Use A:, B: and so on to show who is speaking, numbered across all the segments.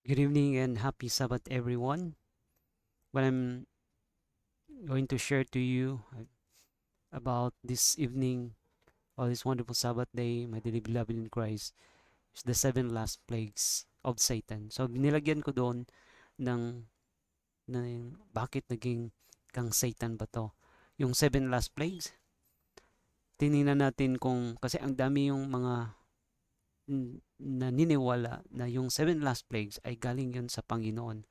A: Good evening and happy Sabbath, everyone. What I'm going to share to you about this evening or this wonderful Sabbath day, my dearly beloved in Christ, is the seven last plagues of Satan. So, nilagyan ko doon ng, bakit naging kang Satan ba to? Yung seven last plagues, tiningnan natin kung, kasi ang dami yung mga naniniwala na yung seven last plagues ay galing yun sa Panginoon.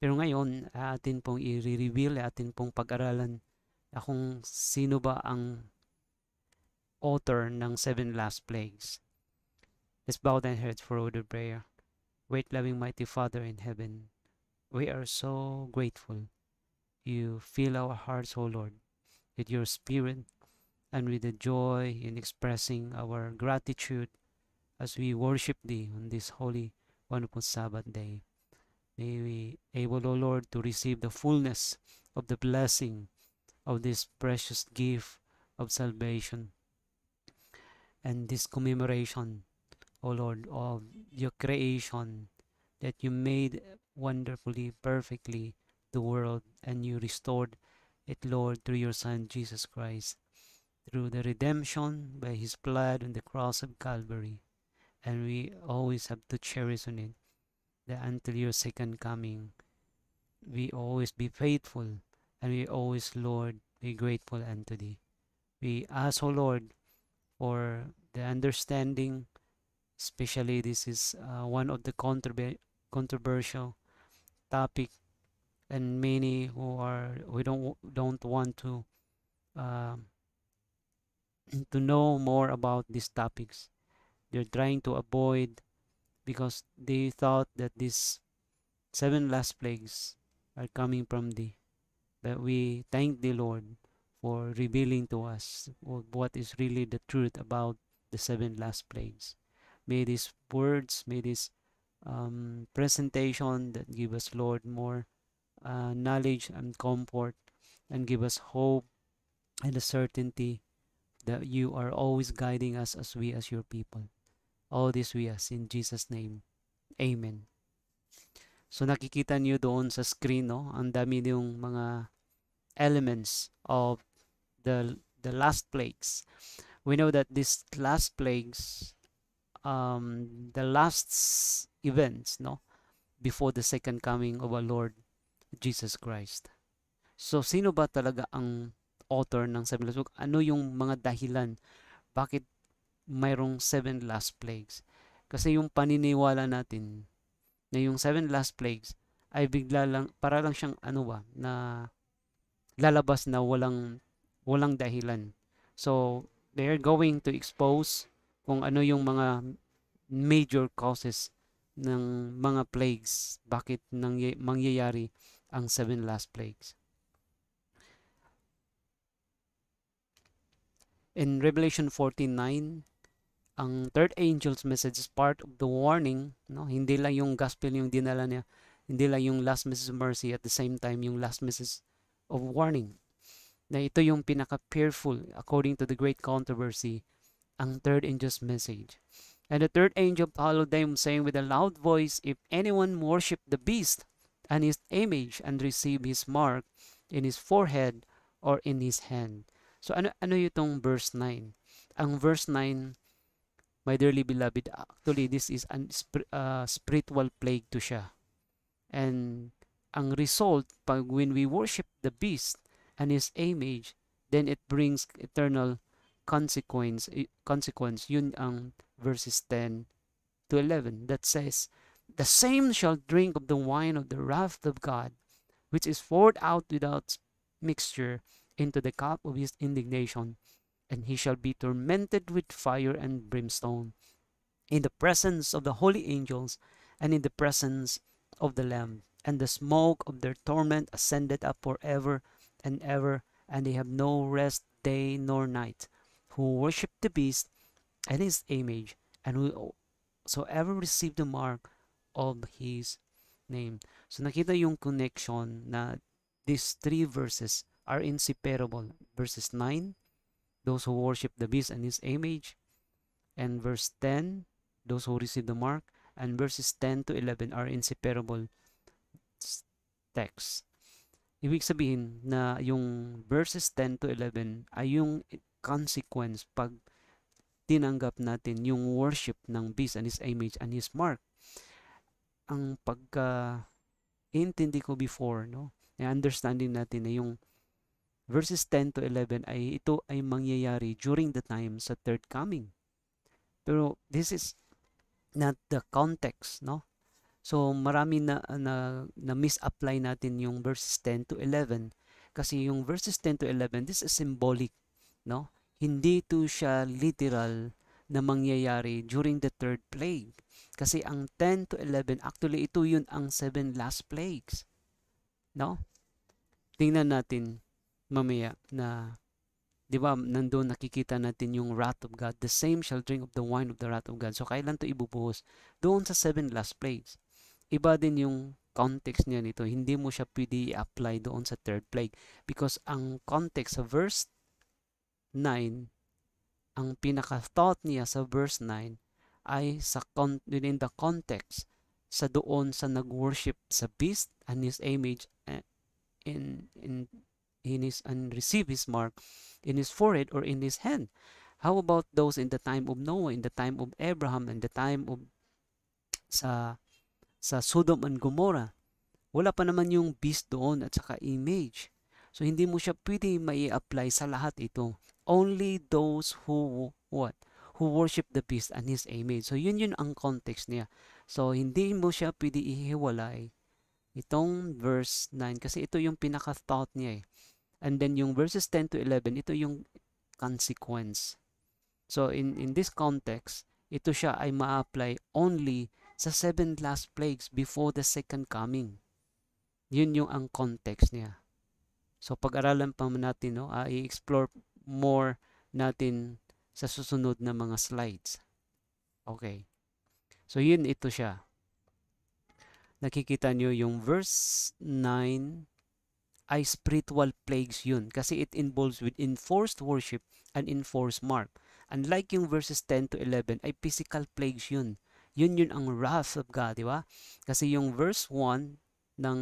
A: Pero ngayon, atin pong i-reveal, atin pong pag-aralan kung sino ba ang author ng seven last plagues. Let's bow down heads for order prayer. Great loving mighty Father in heaven, we are so grateful. You fill our hearts, O Lord, with your spirit and with the joy in expressing our gratitude as we worship Thee on this holy, wonderful Sabbath day. May we able, O Lord, to receive the fullness of the blessing of this precious gift of salvation and this commemoration, O Lord, of your creation that you made wonderfully, perfectly the world and you restored it, Lord, through your Son Jesus Christ, through the redemption by his blood on the cross of Calvary. And we always have to cherish on it that until your second coming, we always be faithful and we always, Lord, be grateful unto thee. We ask, O Lord, for the understanding, especially this is one of the controversial topic, and many who don't want uh, to know more about these topics. They're trying to avoid because they thought that these seven last plagues are coming from thee. But we thank the Lord for revealing to us what is really the truth about the seven last plagues. May these words, may this presentation that give us, Lord, more knowledge and comfort and give us hope and the certainty that you are always guiding us as your people. All this we ask in Jesus' name. Amen. So nakikita niyo doon sa screen, no? Ang dami yung mga elements of the last plagues. We know that these last plagues, the last events, no, before the second coming of our Lord Jesus Christ. So sino ba talaga ang author ng seven last plagues? Ano yung mga dahilan bakit mayroong seven last plagues? Kasi yung paniniwala natin na yung seven last plagues ay bigla lang, para lang siyang ano ba, na lalabas na walang dahilan. So, they're going to expose kung ano yung mga major causes ng mga plagues, bakit mangyayari ang seven last plagues. In Revelation 14:9, ang third angel's message is part of the warning, no? Hindi lang yung gospel yung dinala niya, hindi lang yung last message of mercy, at the same time yung last message of warning. Na ito yung pinaka-fearful according to the great controversy, ang third angel's message. And the third angel followed them, saying with a loud voice, if anyone worship the beast and his image and receive his mark in his forehead or in his hand. So ano itong verse 9? Ang verse 9, my dearly beloved, actually this is a spiritual plague to siya. And ang result, when we worship the beast and his image, then it brings eternal consequence. Yun ang verses 10 to 11 that says, the same shall drink of the wine of the wrath of God, which is poured out without mixture into the cup of his indignation, and he shall be tormented with fire and brimstone in the presence of the holy angels and in the presence of the Lamb. And the smoke of their torment ascended up forever and ever, and they have no rest day nor night, who worship the beast and his image, and whosoever receive the mark of his name. So nakita yung connection na these three verses are inseparable. Verses 9, those who worship the beast and his image, and verse 10, those who receive the mark, and verses 10 to 11 are inseparable texts. Ibig sabihin na yung verses 10 to 11 ay yung consequence pag tinanggap natin yung worship ng beast and his image and his mark. Ang pagka-intindi ko before, no? Na understanding natin na yung verses 10 to 11 ay ito ay mangyayari during the time sa third coming. Pero this is not the context, no? So marami na misapply natin yung verses 10 to 11 kasi yung verses 10 to 11 this is symbolic, no? Hindi to siya literal na mangyayari during the third plague. Kasi ang 10 to 11 actually ito yun ang 7 last plagues, no? Tingnan natin mamaya na 'di ba nandoon nakikita natin yung wrath of God, the same shall drink of the wine of the wrath of God. So kailan to ibubuhos? Doon sa 7 last plagues. Iba din yung context niya nito. Hindi mo siya pwede i-apply doon sa third plague because ang context sa verse 9, ang pinaka-thought niya sa verse 9 ay within the context sa doon sa nag-worship sa beast and his image in his and receive his mark in his forehead or in his hand. How about those in the time of Noah, in the time of Abraham, in the time of sa Sodom and Gomorrah? Wala pa naman yung beast doon at saka image. So hindi mo siya pwede mai-apply sa lahat ito. Only those who worship the beast and his image. So yun ang context niya. So hindi mo siya pwede ihiwalay itong verse 9 kasi ito yung pinaka-thought niya eh. And then yung verses 10 to 11, ito yung consequence. So in this context, ito siya ay ma-apply only sa 7 last plagues before the second coming. Yun yung ang context niya. So pag-aralan pa natin, no, i-explore more natin sa susunod na mga slides. Okay. So yun ito siya. Nakikita nyo yung verse 9 ay spiritual plagues yun kasi it involves with enforced worship and enforced mark. Unlike yung verses 10 to 11 ay physical plagues yun. Yun ang wrath of God, di ba? Kasi yung verse 1 ng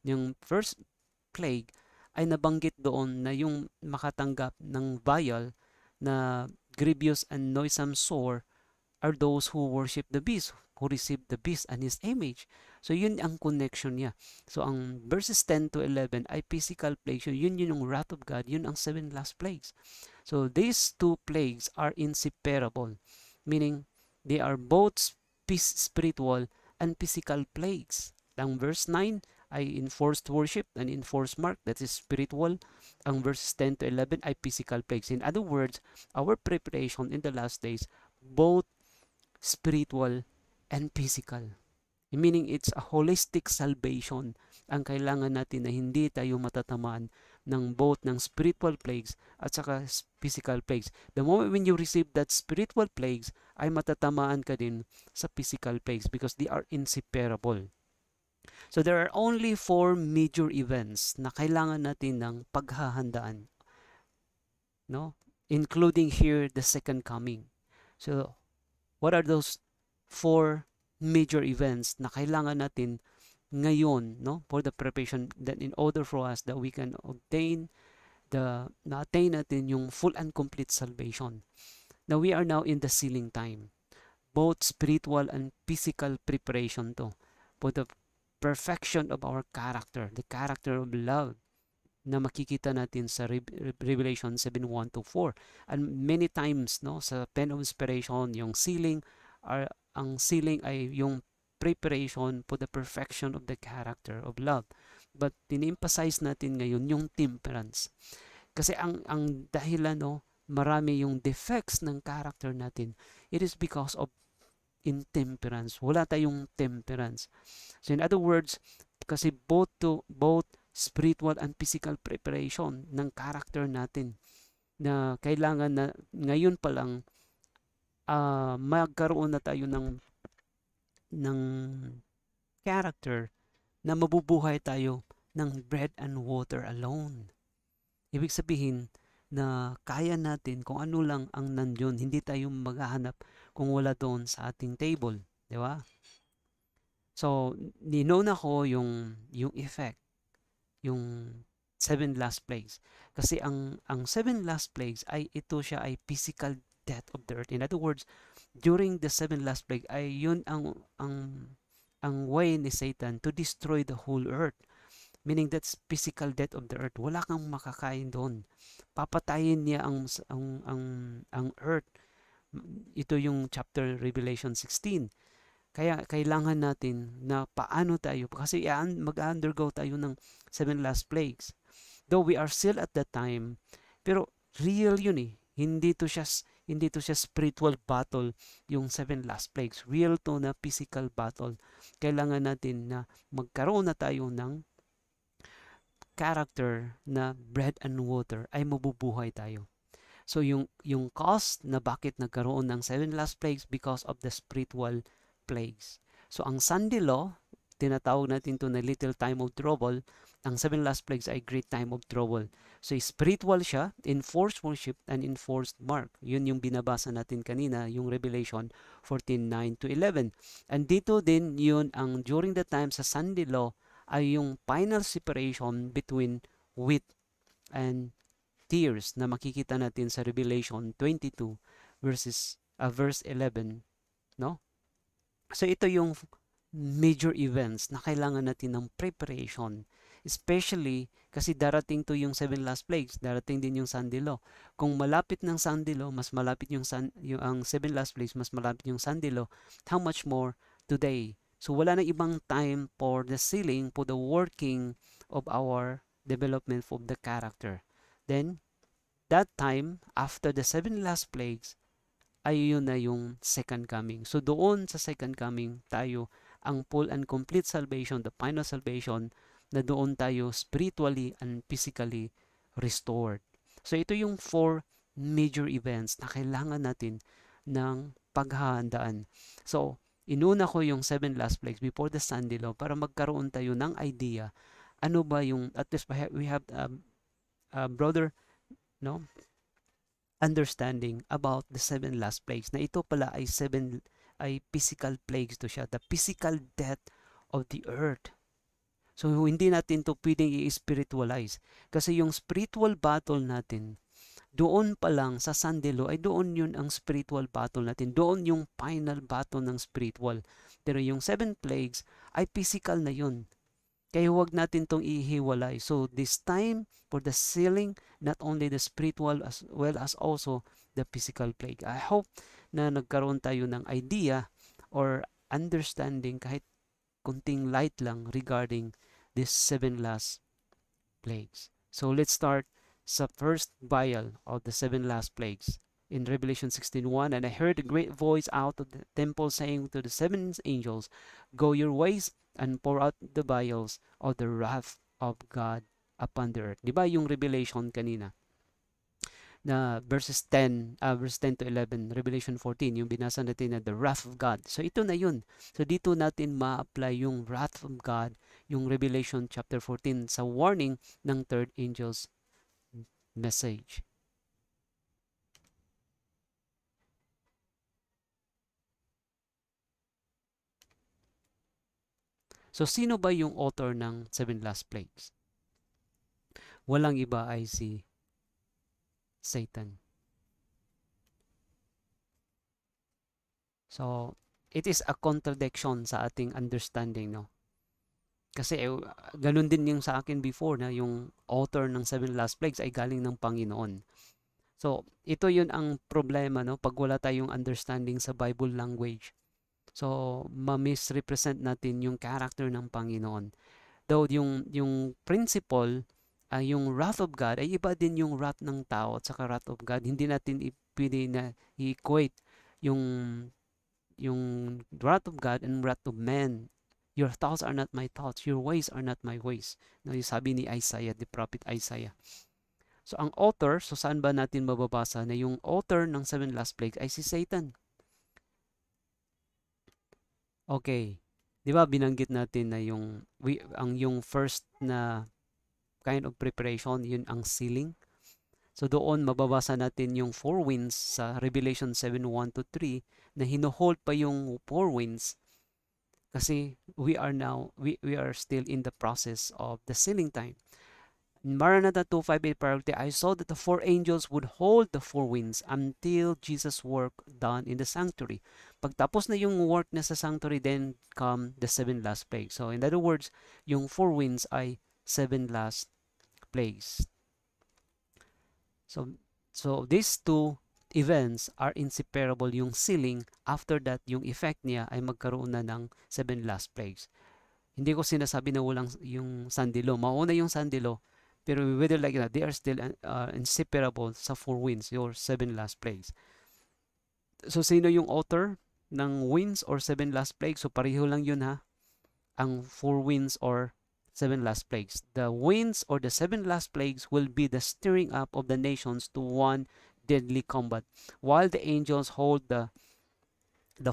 A: yung first plague ay nabanggit doon na yung makatanggap ng vial na grievous and noisome sore are those who worship the beast, who receive the beast and his image. So yun ang connection niya. So ang verses 10 to 11 ay physical plagues. Yun yung wrath of God. Yun ang 7 last plagues. So these two plagues are inseparable. Meaning, they are both spiritual and physical plagues. Ang verse 9 ay enforced worship and enforced mark. That is spiritual. Ang verses 10 to 11 ay physical plagues. In other words, our preparation in the last days, both spiritual and physical. Meaning it's a holistic salvation ang kailangan natin na hindi tayo matatamaan ng both ng spiritual plagues at saka physical plagues. The moment when you receive that spiritual plagues ay matatamaan ka din sa physical plagues because they are inseparable. So there are only 4 major events na kailangan natin ng paghahandaan, no? Including here the second coming. So what are those 4 major events na kailangan natin ngayon, no, for the preparation that in order for us that we can obtain na-attain natin yung full and complete salvation. Now we are now in the sealing time. Both spiritual and physical preparation to for the perfection of our character, the character of love na makikita natin sa Revelation 7:1 to 4. And many times, no, sa pen of inspiration, yung sealing ang sealing ay yung preparation for the perfection of the character of love. But tin-emphasize natin ngayon yung temperance. Kasi ang dahilan, no, marami yung defects ng character natin. It is because of intemperance. Wala tayong temperance. So in other words, kasi both spiritual and physical preparation ng character natin na kailangan na ngayon pa lang magkaroon na tayo ng character na mabubuhay tayo ng bread and water alone. Ibig sabihin na kaya natin kung ano lang ang nandun, hindi tayo maghahanap kung wala doon sa ating table. Di ba? So, ninona ko yung effect, yung 7 last plagues. Kasi ang 7 last plagues ito siya ay physical death of the earth. In other words, during the 7 last plague ay yun ang way ni Satan to destroy the whole earth. Meaning that's physical death of the earth. Wala kang makakain doon. Papatayin niya ang earth. Ito yung chapter Revelation 16. Kaya kailangan natin na paano tayo, kasi mag-undergo tayo ng 7 last plagues. Though we are still at that time, pero real yun eh. Hindi to siya spiritual battle, yung 7 last plagues. Real to na physical battle. Kailangan natin na magkaroon na tayo ng character na bread and water ay mabubuhay tayo. So yung cause na bakit nagkaroon ng 7 last plagues because of the spiritual plagues. So ang Sunday law, tinatawag natin to na little time of trouble. Ang 7 last plagues ay great time of trouble. So spiritual siya, enforced worship and enforced mark. Yun yung binabasa natin kanina, yung Revelation 14:9-11. And dito din yun ang during the time sa Sunday law ay yung final separation between wheat and tears na makikita natin sa Revelation 22 verse 11, no? So ito yung major events na kailangan natin ng preparation, especially kasi darating to yung 7 last plagues, darating din yung Sunday law. Kung malapit ng Sunday law, mas malapit ang 7 last plagues, mas malapit yung Sunday law, how much more today? So wala na ibang time for the sealing, for the working of our development of the character. Then, that time, after the 7 last plagues, ay yun na yung second coming. So doon sa second coming, tayo ang full and complete salvation, the final salvation, na doon tayo spiritually and physically restored. So ito yung 4 major events na kailangan natin ng paghahandaan. So, inuna ko yung 7 last plagues before the Sunday law para magkaroon tayo ng idea ano ba yung, at least we have brother, no, understanding about the 7 last plagues, na ito pala ay physical plagues to siya, the physical death of the earth. So hindi natin to pwedeng i-spiritualize kasi yung spiritual battle natin doon pa lang sa Sunday law ay doon yun ang spiritual battle natin, doon yung final battle ng spiritual. Pero yung 7 plagues ay physical na yun. Kaya huwag natin tong ihiwalay. So this time for the sealing, not only the spiritual as well as also the physical plague. I hope na nagkaroon tayo ng idea or understanding kahit kunting light lang regarding these 7 last plagues. So let's start sa first vial of the 7 last plagues. In Revelation 16:1, and I heard a great voice out of the temple saying to the 7 angels, go your ways and pour out the vials of the wrath of God upon the earth. Di ba yung Revelation kanina? Na verse 10 to 11, Revelation 14, yung binasa natin na the wrath of God. So ito na yun. So dito natin ma-apply yung wrath of God, yung Revelation chapter 14 sa warning ng third angel's message. So sino ba yung author ng 7 last plagues? Walang iba ay si Satan. So it is a contradiction sa ating understanding, no? Kasi ganun din yung sa akin before na yung author ng 7 last plagues ay galing ng Panginoon. So ito yun ang problema, no? Pag wala tayong understanding sa Bible language. So ma-misrepresent natin yung character ng Panginoon. Though yung principle, yung wrath of God ay iba din yung wrath ng tao at saka wrath of God. Hindi natin pwede na i-equate yung wrath of God and wrath of man. Your thoughts are not my thoughts. Your ways are not my ways. No, yung sabi ni Isaiah, the prophet Isaiah. So ang author, so saan ba natin mababasa na yung author ng 7 last plagues ay si Satan? Okay. 'Di ba binanggit natin na yung first na kind of preparation, yun ang sealing. So doon mababasa natin yung 4 winds sa Revelation 7:1-3 na hinohold pa yung four winds kasi we are still in the process of the sealing time. In Maranatha 2:5-8 priority, I saw that the four angels would hold the four winds until Jesus' work done in the sanctuary. Pagtapos na yung work na sa sanctuary, then come the seven last plagues. So in other words, yung four winds ay seven last plagues. So these two events are inseparable. Yung sealing, after that, yung effect niya ay magkaroon na ng seven last plagues. Hindi ko sinasabi na walang yung sandilo. Mauna yung sandilo, pero whether like that, they are still inseparable sa four winds, your seven last plagues. So sino yung author ng winds or seven last plagues? So pareho lang yun ha. Ang four winds or seven last plagues. The winds or the seven last plagues will be the stirring up of the nations to one deadly combat, while the angels hold the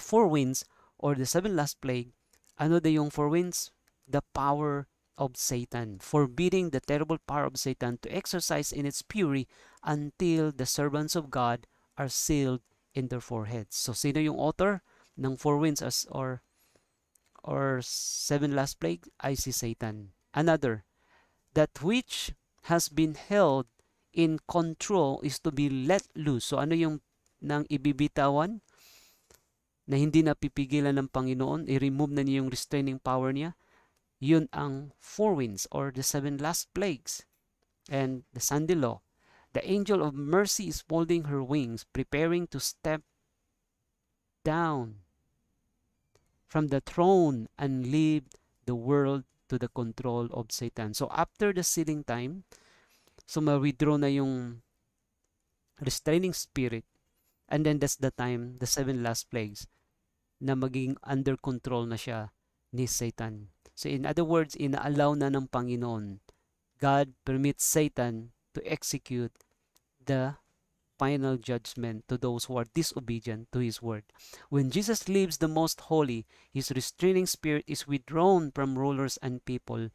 A: four winds or the seven last plague. Ano da yung four winds? The power of Satan, forbidding the terrible power of Satan to exercise in its fury until the servants of God are sealed in their foreheads. So sino yung author ng four winds or seven last plague? Ay si Satan. Another, that which has been held in control is to be let loose. So ano yung nang ibibitawan na hindi napipigilan ng Panginoon, i-remove na niya yung restraining power niya? Yun ang four winds or the seven last plagues. And the sandilo, the angel of mercy is folding her wings, preparing to step down from the throne and leave the world to the control of Satan. So after the sealing time, so ma-withdraw na yung restraining spirit, and then that's the time, the seven last plagues, na maging under control na siya ni Satan. So in other words, ina-allow na ng Panginoon. God permits Satan to execute the final judgment to those who are disobedient to His word. When Jesus leaves the most holy, His restraining spirit is withdrawn from rulers and people.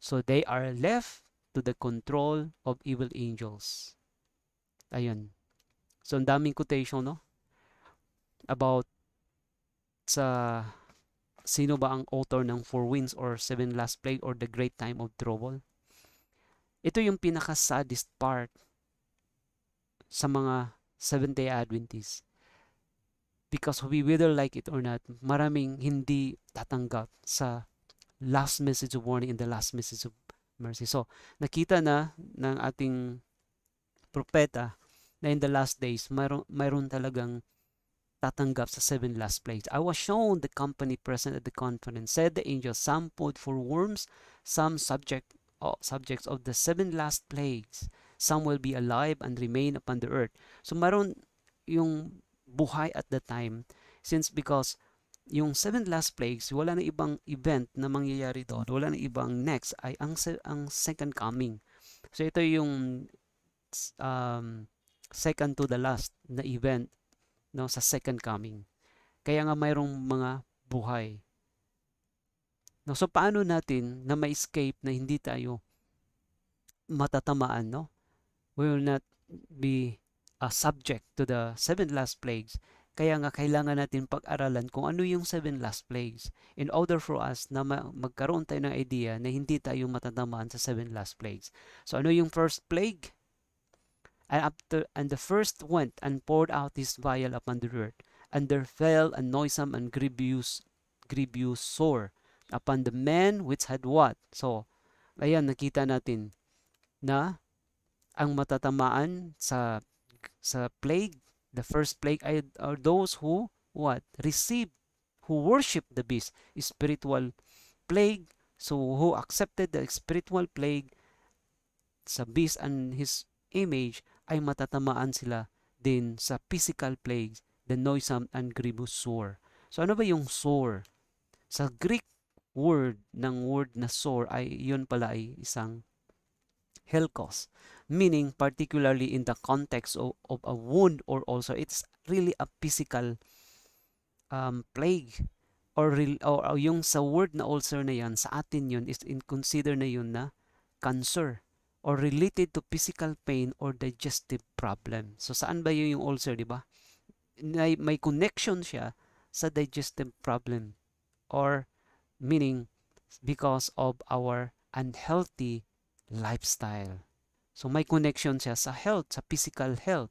A: So they are left to the control of evil angels. Ayun. So ang daming quotation, no? About sa sino ba ang author ng four winds or seven last plague or the great time of trouble. Ito yung pinaka-saddest part sa mga Seventh-day Adventists. Because we whether like it or not, maraming hindi tatanggap sa last message of warning and the last message of mercy. So, nakita na ng ating propeta na in the last days, mayroon talagang tatanggap sa seven last plagues. I was shown the company present at the conference, said the angel, some food for worms, some subjects of the seven last plagues. Some will be alive and remain upon the earth. So mayroon yung buhay at the time, because yung seven last plagues, wala na ibang event na mangyayari doon, wala na ibang next, ay ang second coming. So ito yung second to the last na event, no, sa second coming. Kaya nga mayroong mga buhay. No, so paano natin na ma-escape na hindi tayo matatamaan, no? We will not be subject to the seven last plagues. Kaya nga kailangan natin pag-aralan kung ano yung seven last plagues in order for us na magkaroon tayo ng idea na hindi tayo matatamaan sa seven last plagues. So ano yung first plague? And the first went and poured out his vial upon the earth, and there fell a noisome and grievous sore upon the men which had what? So, ayan, nakita natin na ang matatamaan sa plague, the first plague are those who what? Received, who worship the beast, spiritual plague. So, who accepted the spiritual plague sa beast and his image, ay matatamaan sila din sa physical plagues, the noisome and grievous sore. So ano ba yung sore? Sa Greek word na sore ay yun pala ay isang helkos, meaning particularly in the context of a wound, or also it's really a physical plague, or yung sa word na ulcer na yan, sa atin yun is consider na yun na cancer, or related to physical pain or digestive problem. So saan ba yung ulcer, di ba? may connection siya sa digestive problem, or meaning because of our unhealthy lifestyle. So may connection siya sa health, sa physical health.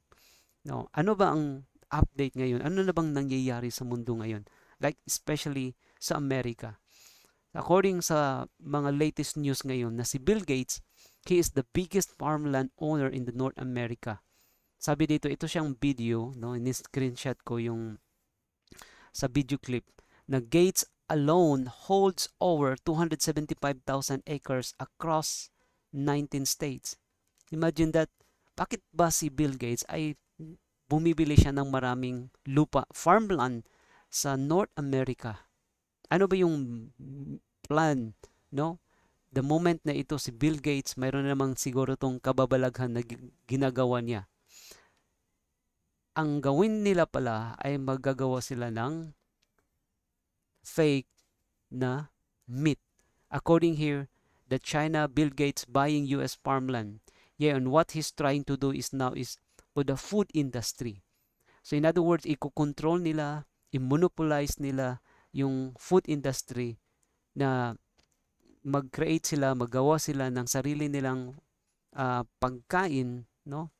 A: No, ano ba ang update ngayon? Ano na bang nangyayari sa mundo ngayon? Like especially sa Amerika. According sa mga latest news ngayon na si Bill Gates, he is the biggest farmland owner in the North America. Sabi dito, ito siyang video, no, in-screenshot ko yung sa video clip, na Gates alone holds over 275,000 acres across 19 states. Imagine that. Bakit ba si Bill Gates ay bumibili siya ng maraming lupa, farmland sa North America? Ano ba yung plan, no? The moment na ito si Bill Gates, mayroon namang siguro tong kababalaghan na ginagawa niya. Ang gawin nila pala ay maggagawa sila ng fake na meat. According here, the China Bill Gates buying US farmland. Yeah, and what he's trying to do is now is for the food industry. So in other words, i-control nila, i-monopolize nila yung food industry, na mag-create sila, maggawa sila ng sarili nilang pagkain, no?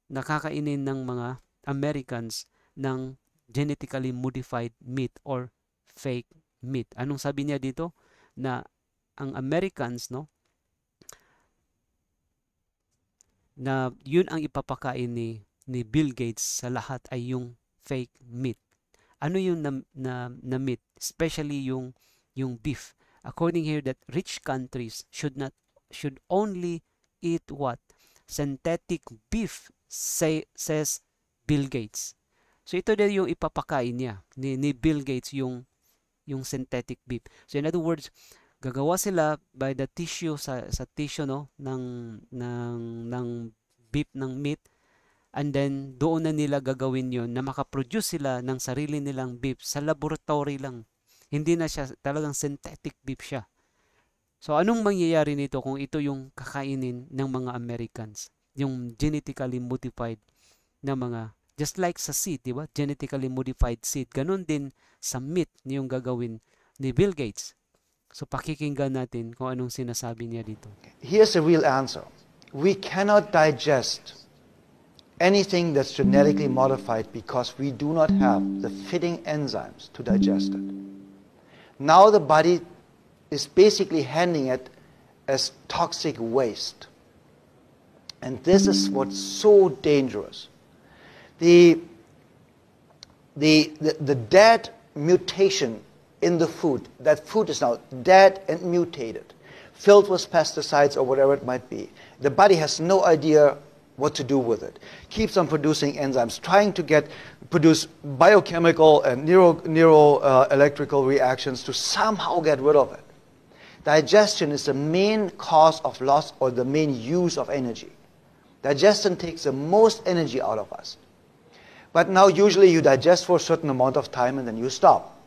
A: Nakakainin ng mga Americans ng genetically modified meat or fake meat. Anong sabi niya dito? Na ang Americans, no, na yun ang ipapakain ni Bill Gates sa lahat ay yung fake meat. Ano yung na meat? Especially yung beef. According here that rich countries should only eat what? Synthetic beef, says Bill Gates. So ito din yung ipapakain niya ni Bill Gates, yung synthetic beef. So in other words, gagawa sila by the tissue sa tissue, no, ng beef, ng meat, and then doon na nila gagawin yon na makaproduce sila ng sarili nilang beef sa laboratory lang. Hindi na siya talagang synthetic beef siya. So anong mangyayari nito kung ito yung kakainin ng mga Americans? Yung genetically modified na mga, just like sa seed, di ba? Genetically modified seed. Ganun din sa meat yung gagawin ni Bill Gates. So pakikinggan natin kung anong sinasabi niya dito.
B: Here's the real answer. We cannot digest anything that's genetically modified because we do not have the fitting enzymes to digest it. Now the body is basically handling it as toxic waste. And this is what's so dangerous. The dead mutation in the food, that food is now dead and mutated, filled with pesticides or whatever it might be. The body has no idea what to do with it. Keeps on producing enzymes, trying to produce biochemical and electrical reactions to somehow get rid of it. Digestion is the main cause of loss or the main use of energy. Digestion takes the most energy out of us. But now usually you digest for a certain amount of time and then you stop.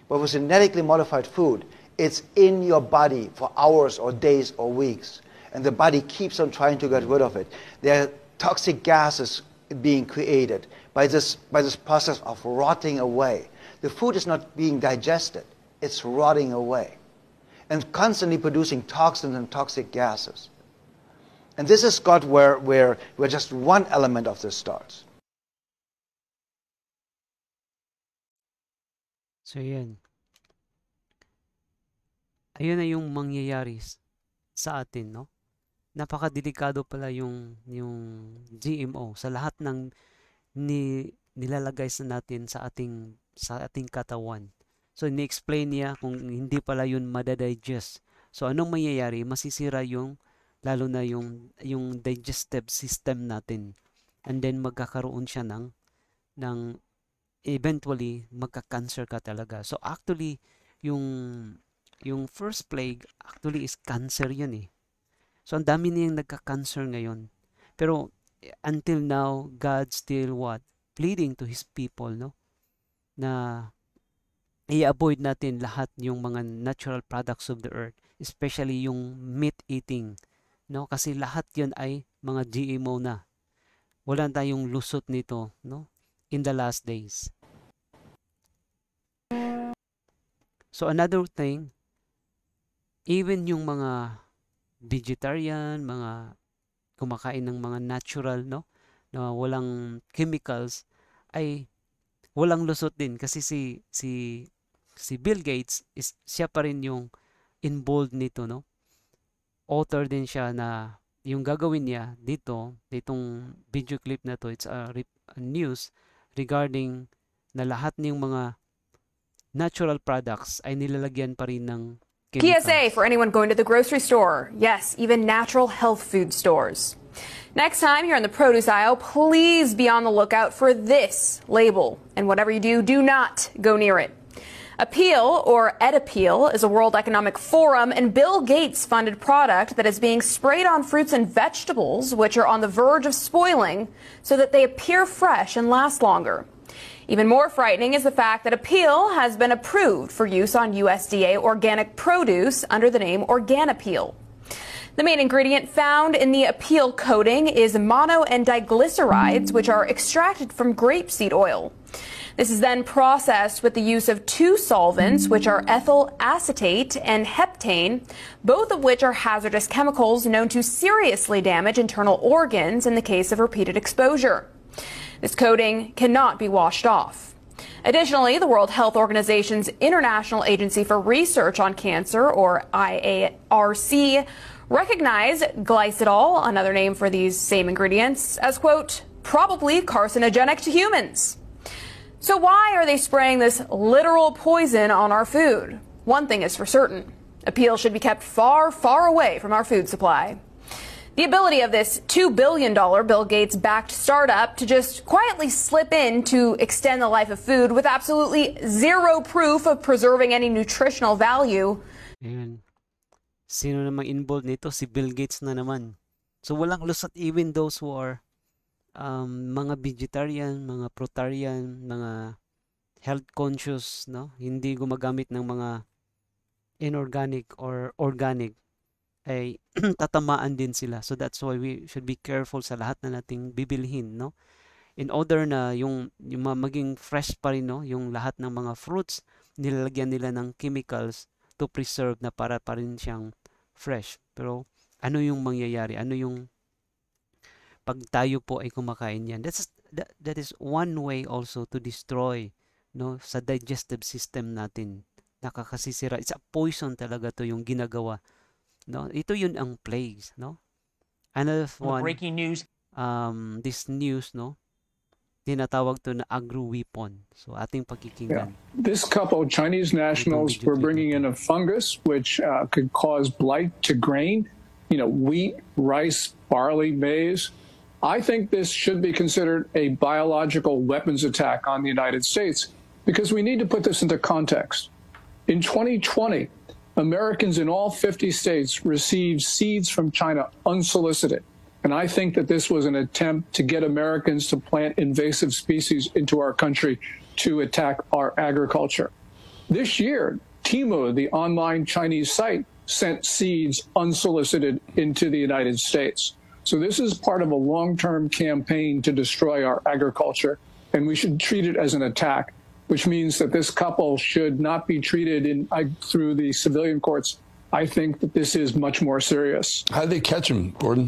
B: But with genetically modified food, it's in your body for hours or days or weeks. And the body keeps on trying to get rid of it. There are toxic gases being created by this process of rotting away. The food is not being digested. It's rotting away. And constantly producing toxins and toxic gases. And this is God where just one element of this starts.
A: So yan. Ayun na yung mangyayari sa atin, no? Napakadelikado pala yung GMO sa lahat ng nilalagay sa natin sa ating katawan. So ni-explain niya kung hindi pala yun madadigest. So anong mangyayari? Masisira lalo na yung digestive system natin. And then magkakaroon siya ng eventually magka-cancer ka talaga. So actually yung first plague actually is cancer yun eh. So ang dami niyang nagka-cancer ngayon. Pero until now, God still what? Pleading to His people, no? Na i-avoid natin lahat yung mga natural products of the earth, especially yung meat eating, no? Kasi lahat yun ay mga GMO na. Wala tayong lusot nito, no? in the last days. So another thing, even yung mga vegetarian, mga kumakain ng mga natural, no, na walang chemicals, ay walang lusot din kasi si Bill Gates siya pa rin yung involved nito, no? Author din siya na yung gagawin niya ditong video clip na to, it's a news regarding na lahat ng mga natural products ay nilalagyan pa rin ng chemicals.
C: PSA for anyone going to the grocery store. Yes, even natural health food stores. Next time here in the produce aisle, please be on the lookout for this label. And whatever you do, do not go near it. Appeal, or Edappeal, is a World Economic Forum and Bill Gates funded product that is being sprayed on fruits and vegetables, which are on the verge of spoiling, so that they appear fresh and last longer. Even more frightening is the fact that Appeal has been approved for use on USDA organic produce under the name Organappeal. The main ingredient found in the Appeal coating is mono and diglycerides, which are extracted from grapeseed oil. This is then processed with the use of two solvents, which are ethyl acetate and heptane, both of which are hazardous chemicals known to seriously damage internal organs in the case of repeated exposure. This coating cannot be washed off. Additionally, the World Health Organization's International Agency for Research on Cancer, or IARC, recognized glycidol, another name for these same ingredients, as, quote, probably carcinogenic to humans. So why are they spraying this literal poison on our food? One thing is for certain. Appeal should be kept far, far away from our food supply. The ability of this $2 billion Bill Gates-backed startup to just quietly slip in to extend the life of food with absolutely zero proof of preserving any nutritional value.
A: Ayan. Sino namang involved nito? Si Bill Gates na naman. So walang lusot even those who are mga vegetarian, mga fruitarian, mga health conscious, no? Hindi gumagamit ng mga inorganic or organic, ay tatamaan din sila. So that's why we should be careful sa lahat na nating bibilhin, no? In order na yung maging fresh pa rin, no? Yung lahat ng mga fruits, nilalagyan nila ng chemicals to preserve na para pa rin siyang fresh. Pero ano yung mangyayari? Ano yung pag tayo po ay kumakain yan? That is one way also to destroy, no, sa digestive system natin. Nakakasisira. It's a poison talaga to yung ginagawa. No, ito yun ang plagues, no? Another one,
D: breaking news.
A: This news, no, tinatawag to na agro-weapon. So ating pakikinggan.
E: This couple, Chinese nationals, were bringing in a fungus which could cause blight to grain, wheat, rice, barley, maize. I think this should be considered a biological weapons attack on the United States because we need to put this into context. In 2020, Americans in all 50 states received seeds from China unsolicited. And I think that this was an attempt to get Americans to plant invasive species into our country to attack our agriculture. This year, Temu, the online Chinese site, sent seeds unsolicited into the United States. So this is part of a long-term campaign to destroy our agriculture, and we should treat it as an attack, which means that this couple should not be treated through the civilian courts. I think that this is much more serious.
F: How did they catch him, Gordon?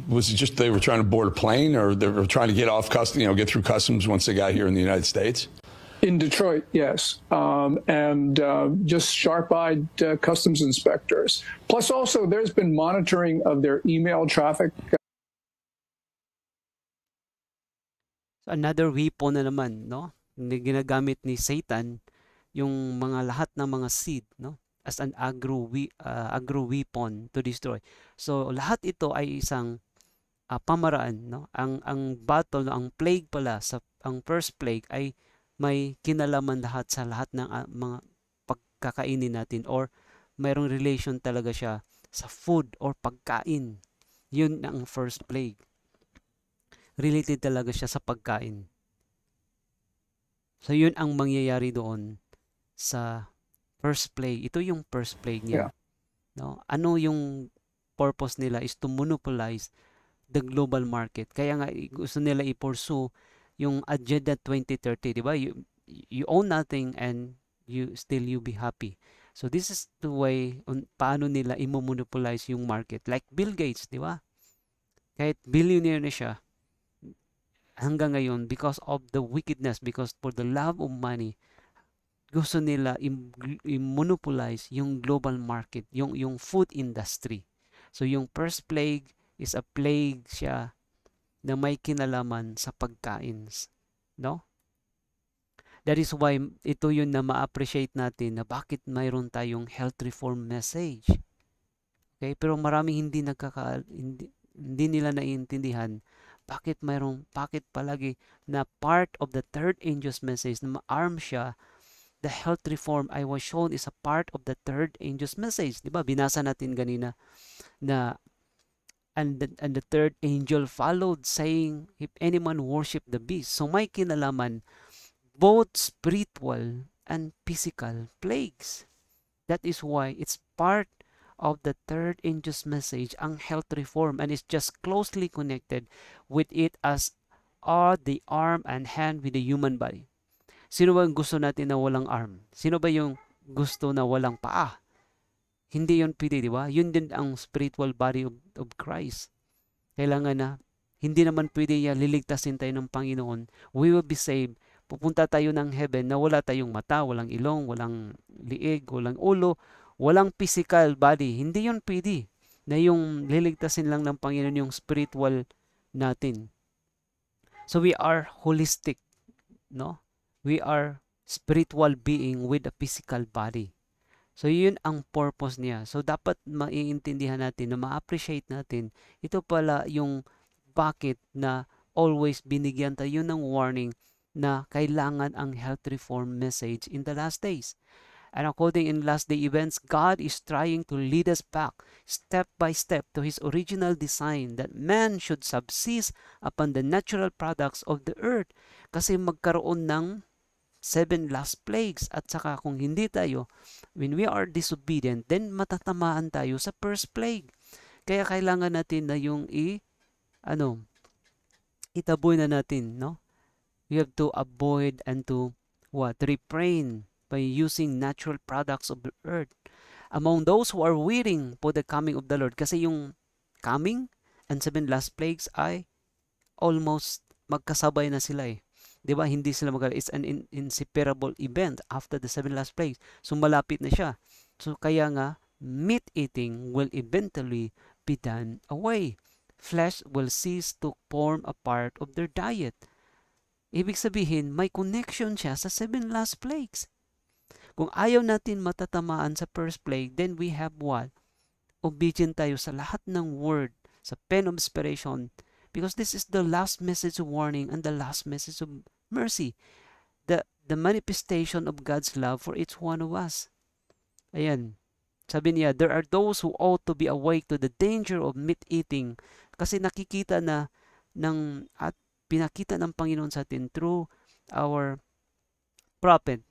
F: Was it just they were trying to board a plane, or they were trying to get off customs, get through customs once they got here in the United States?
E: In Detroit, yes, and just sharp-eyed customs inspectors. Plus, also, there's been monitoring of their email traffic.
A: Another weapon na naman, no? Ginagamit ni Satan yung mga lahat ng mga seed, no? As an agro-weapon to destroy. So lahat ito ay isang pamaraan, no? Ang battle, ang plague pala, ang first plague ay may kinalaman lahat sa lahat ng mga pagkakainin natin, or mayroong relation talaga siya sa food or pagkain. Yun ang first plague. Related talaga siya sa pagkain. So yun ang mangyayari doon sa first plague. Ito yung first plague niya. Yeah. No? Ano yung purpose nila is to monopolize the global market. Kaya nga gusto nila i-pursue yung Agenda 2030, di ba? You own nothing and you be happy. So this is the way paano nila imomonopolize yung market. Like Bill Gates, di ba? Kahit billionaire na siya, hanggang ngayon, because of the wickedness, because for the love of money, gusto nila i-monopolize yung global market, yung food industry. So yung first plague is a plague siya na may kinalaman sa pagkain, no? That is why ito yun na ma-appreciate natin na bakit mayroon tayong health reform message. Okay? Pero maraming hindi nila naiintindihan bakit palagi na part of the third angel's message na ma-arm siya. The health reform I was shown is a part of the third angel's message. Diba? Binasa natin ganina na and the third angel followed saying, if anyone worship the beast. So may kinalaman both spiritual and physical plagues. That is why it's part of the third angel's message, ang health reform, and it's just closely connected with it as are the arm and hand with the human body. Sino ba yung gusto natin na walang arm? Sino ba yung gusto na walang paa? Hindi yun pwede, di ba? Yun din ang spiritual body of Christ. Kailangan na, hindi naman pwede niya liligtasin tayo ng Panginoon. We will be saved. Pupunta tayo ng heaven na wala tayong mata, walang ilong, walang liig, walang ulo, walang physical body. Hindi yun pwede na yung liligtasin lang ng Panginoon yung spiritual natin. So we are holistic, no? We are spiritual being with a physical body. So yun ang purpose niya. So dapat maiintindihan natin, na ma-appreciate natin, ito pala yung bakit na always binigyan tayo ng warning na kailangan ang health reform message in the last days. And according in last day events, God is trying to lead us back step by step to His original design that man should subsist upon the natural products of the earth. Kasi magkaroon ng 7 last plagues, at saka kung hindi tayo, when we are disobedient, then matatamaan tayo sa first plague. Kaya kailangan natin na yung itaboy na natin, no? We have to avoid and to refrain by using natural products of the earth among those who are waiting for the coming of the Lord. Kasi yung coming and 7 last plagues ay almost magkasabay na sila eh. Diba? Hindi sila it's an inseparable event after the 7 last plagues. So malapit na siya. So kaya nga, meat eating will eventually be done away. Flesh will cease to form a part of their diet. Ibig sabihin, may connection siya sa 7 last plagues. Kung ayaw natin matatamaan sa first plague, then we have what? Obedient tayo sa lahat ng word, sa pen of inspiration, because this is the last message of warning and the last message of mercy. The manifestation of God's love for each one of us. Ayan. Sabi niya, there are those who ought to be awake to the danger of meat eating, kasi nakikita na at pinakita ng Panginoon sa atin through our prophet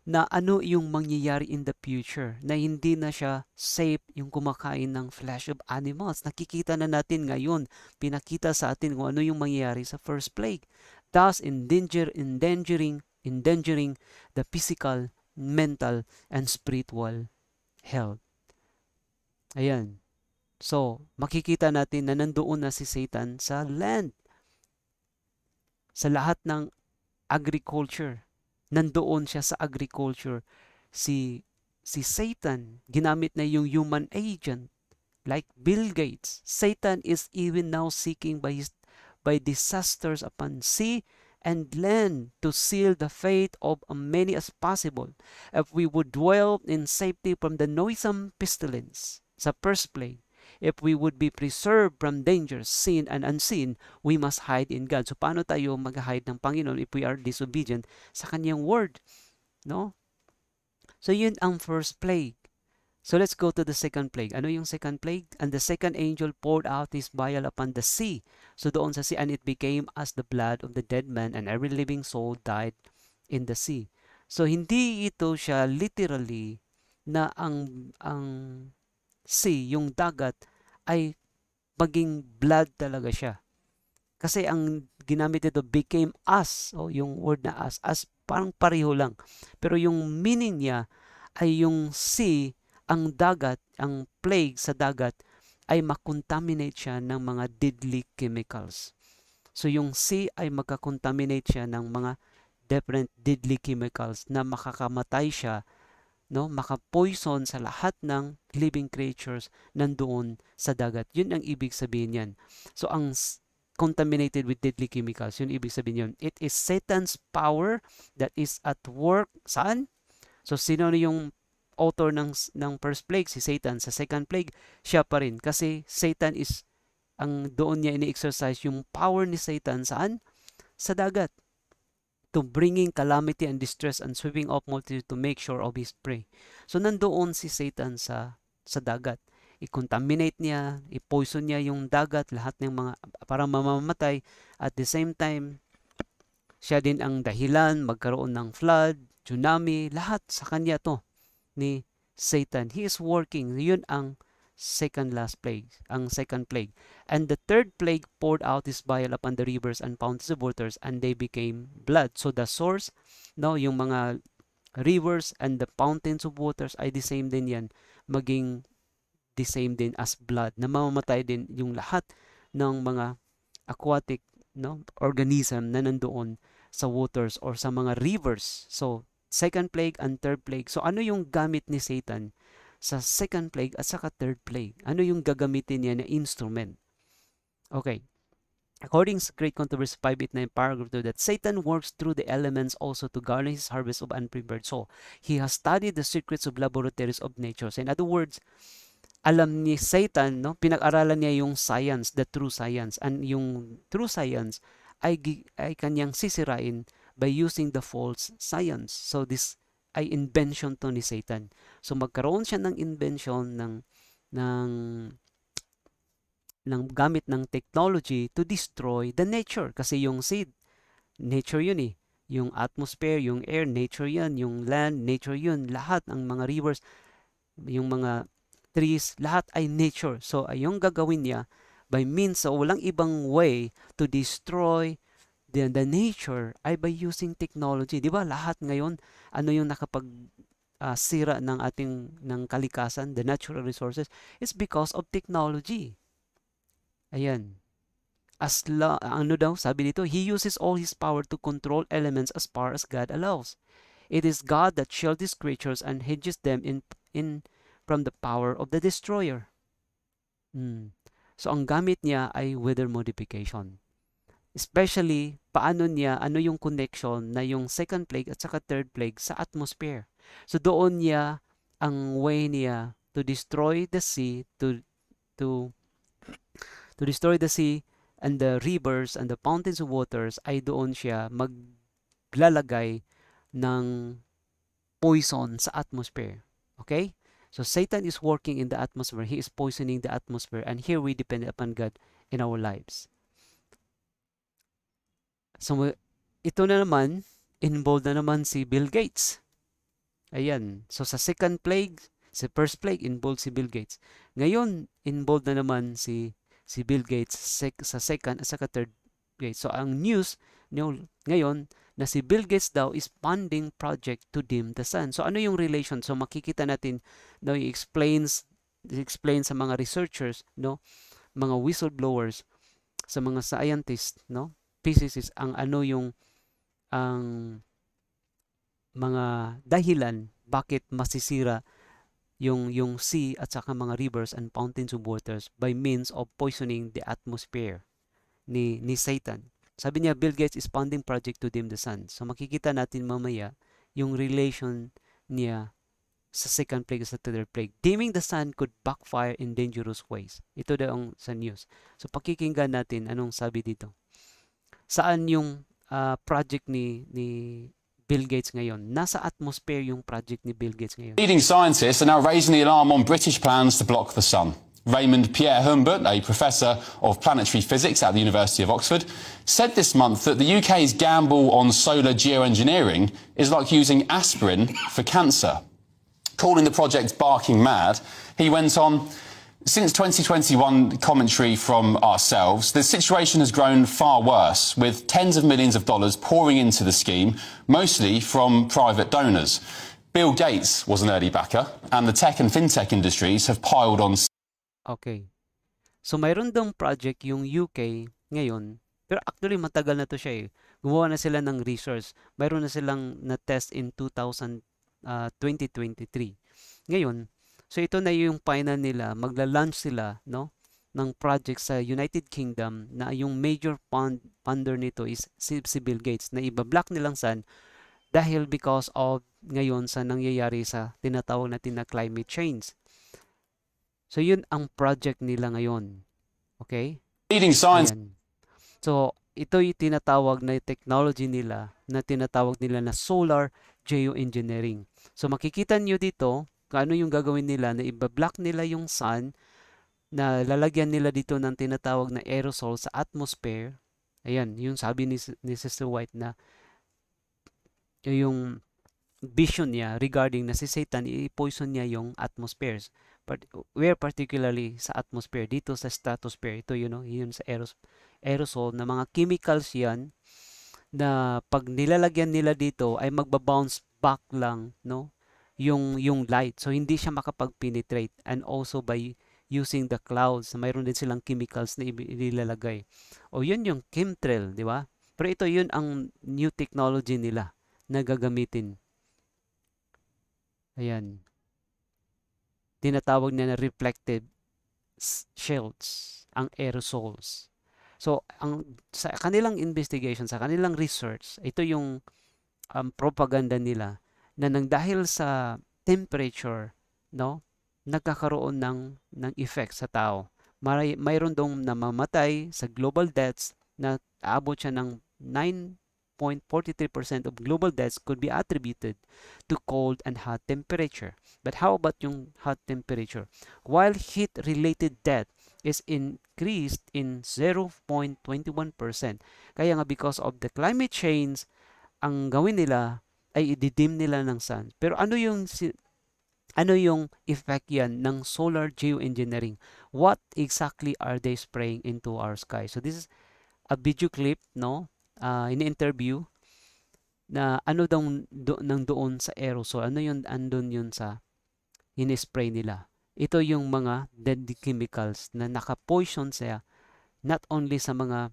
A: na ano yung mangyayari in the future, na hindi na siya safe yung kumakain ng flesh of animals. Nakikita na natin ngayon, pinakita sa atin kung ano yung mangyayari sa first plague. Thus, endangering the physical, mental, and spiritual health. Ayan. So, makikita natin na nandoon na si Satan sa land. Sa lahat ng agriculture, nandoon siya sa agriculture. Si Satan, ginamit na yung human agent, like Bill Gates. Satan is even now seeking by disasters upon sea and land to seal the fate of as many as possible. If we would dwell in safety from the noisome pestilence, sa first plague, if we would be preserved from dangers seen and unseen, we must hide in God. So paano tayo mag-hide ng Panginoon if we are disobedient sa kanyang word? No? So yun ang first plague. So let's go to the second plague. Ano yung second plague? And the second angel poured out his vial upon the sea. So doon sa sea, and it became as the blood of the dead man, and every living soul died in the sea. So hindi ito siya literally na ang sea, yung dagat, ay maging blood talaga siya. Kasi ang ginamit ito, became as. O yung word na as parang pareho lang. Pero yung meaning niya ay yung sea, ang dagat, ang plague sa dagat, ay makontaminate siya ng mga deadly chemicals. So yung sea ay magkakontaminate siya ng mga different deadly chemicals na makakamatay siya, no, makapoison sa lahat ng living creatures nandoon sa dagat. Yun ang ibig sabihin yan. So ang contaminated with deadly chemicals, yun ibig sabihin yun. It is Satan's power that is at work. Saan? So sino yung author ng first plague? Si Satan. Sa second plague, siya pa rin. Kasi Satan is, ang doon niya ini-exercise yung power ni Satan. Saan? Sa dagat. To bringing calamity and distress and sweeping off multitude to make sure of his prey. So nandoon si Satan sa dagat. I-contaminate niya, i-poison niya yung dagat, lahat ng mga parang mamamatay. At the same time, siya din ang dahilan, magkaroon ng flood, tsunami, lahat sa kanya to ni Satan. He is working. Yun ang second plague. And the third plague poured out his bile upon the rivers and fountains of waters, and they became blood. So the source, no, yung mga rivers and the fountains of waters ay the same din yan, maging the same din as blood. Namamatay din yung lahat ng mga aquatic, no, organism na nandoon sa waters or sa mga rivers. So second plague and third plague. So ano yung gamit ni Satan sa second plague at saka third plague? Ano yung gagamitin niya na instrument? Okay. According to Great Controversy 589 paragraph 2, that Satan works through the elements also to garner his harvest of unprepared soul. He has studied the secrets of laboratories of nature. So in other words, alam ni Satan, no, pinag-aralan niya yung science, the true science. And yung true science ay kanyang sisirain by using the false science. So this ay invention to ni Satan. So magkaroon siya ng invention ng gamit ng technology to destroy the nature. Kasi yung seed, nature yun eh. Yung atmosphere, yung air, nature yun. Yung land, nature yun. Lahat ng mga rivers, yung mga trees, lahat ay nature. So yung gagawin niya by means, so walang ibang way to destroy the nature ay by using technology. Di ba lahat ngayon, ano yung sira ng ating kalikasan, the natural resources, is because of technology. Ayan. Ano daw, sabi dito, he uses all his power to control elements as far as God allows. It is God that shields his creatures and hedges them in from the power of the destroyer. So ang gamit niya ay weather modification. Especially, ano yung connection na yung second plague at saka third plague sa atmosphere. So doon niya, ang way niya to destroy the sea, to destroy the sea and the rivers and the fountains of waters, ay doon siya maglalagay ng poison sa atmosphere. Okay? So Satan is working in the atmosphere. He is poisoning the atmosphere. And here we depend upon God in our lives. So ito na naman, involved na naman si Bill Gates. Ayan. So sa second plague, sa first plague, involved si Bill Gates. Ngayon, involved na naman si Bill Gates sa second at sa third plague. So ang news ngayon, na si Bill Gates daw is funding project to dim the sun. So ano yung relation? So makikita natin, no, i-explain sa mga researchers, no, mga whistleblowers, sa mga scientists, no, physicists, ang mga dahilan bakit masisira yung sea at saka mga rivers and fountains of waters by means of poisoning the atmosphere ni Satan. Sabi niya, Bill Gates is funding project to dim the sun. So makikita natin mamaya yung relation niya sa second plague sa third plague. Dimming the sun could backfire in dangerous ways. Ito daw ang sa news. So pakikinggan natin anong sabi dito. Saan yung project ni Bill Gates ngayon? Nasa atmosphere yung project ni Bill Gates ngayon.
D: Leading scientists are now raising the alarm on British plans to block the sun. Raymond Pierre Humbert, a professor of planetary physics at the University of Oxford, said this month that the UK's gamble on solar geoengineering is like using aspirin for cancer. Calling the project barking mad, he went on, Since 2021 commentary from ourselves, the situation has grown far worse, with tens of millions of dollars pouring into the scheme, mostly from private donors. Bill Gates was an early backer, and the tech and fintech industries have piled on.
A: Okay. So mayroon dong project yung UK ngayon, pero actually matagal na to siya eh. Gumawa na sila ng research. Mayroon na silang na-test in 2023. Ngayon, so ito na yung final nila, magla-launch sila, no, ng project sa United Kingdom na yung major funder nito is si Bill Gates na iba-block nilang sun dahil because of ngayon sa nangyayari sa tinatawag natin na climate change. So yun ang project nila ngayon. Okay?
D: Leading science.
A: Ayan. So ito yung tinatawag na technology nila na tinatawag nila na solar geoengineering. So makikita nyo dito kung ano yung gagawin nila na ibablock nila yung sun na lalagyan nila dito ng tinatawag na aerosol sa atmosphere. Ayan, yung sabi ni Sister White na yung vision niya regarding na si Satan, i-poison niya yung atmospheres. But where particularly sa atmosphere, dito sa stratosphere, ito yun sa aerosol na mga chemicals yan na pag nilalagyan nila dito ay magbabounce back lang, no? Yung light. So hindi siya makapag-penetrate, and also by using the clouds, mayroon din silang chemicals na ilalagay. O yun yung chemtrail, di ba? Pero ito yun ang new technology nila na gagamitin. Ayan. Tinatawag na reflective shields, ang aerosols. So, sa kanilang investigation, sa kanilang research, ito yung propaganda nila na nang dahil sa temperature, no, nagkakaroon ng effect sa tao. Mayroon dong namamatay sa global deaths na aabot siya ng 9.43% of global deaths could be attributed to cold and hot temperature. But how about yung hot temperature? While heat-related death is increased in 0.21%. Kaya nga because of the climate change, ang gawin nila ay i-dim nila ng sun. Pero ano yung effect yan ng solar geoengineering? What exactly are they spraying into our sky? So this is a video clip, no? In-interview na ano daw nang doon sa aerosol. Ano yun andun yun sa in-spray nila. Ito yung mga deadly chemicals na naka-poison siya not only sa mga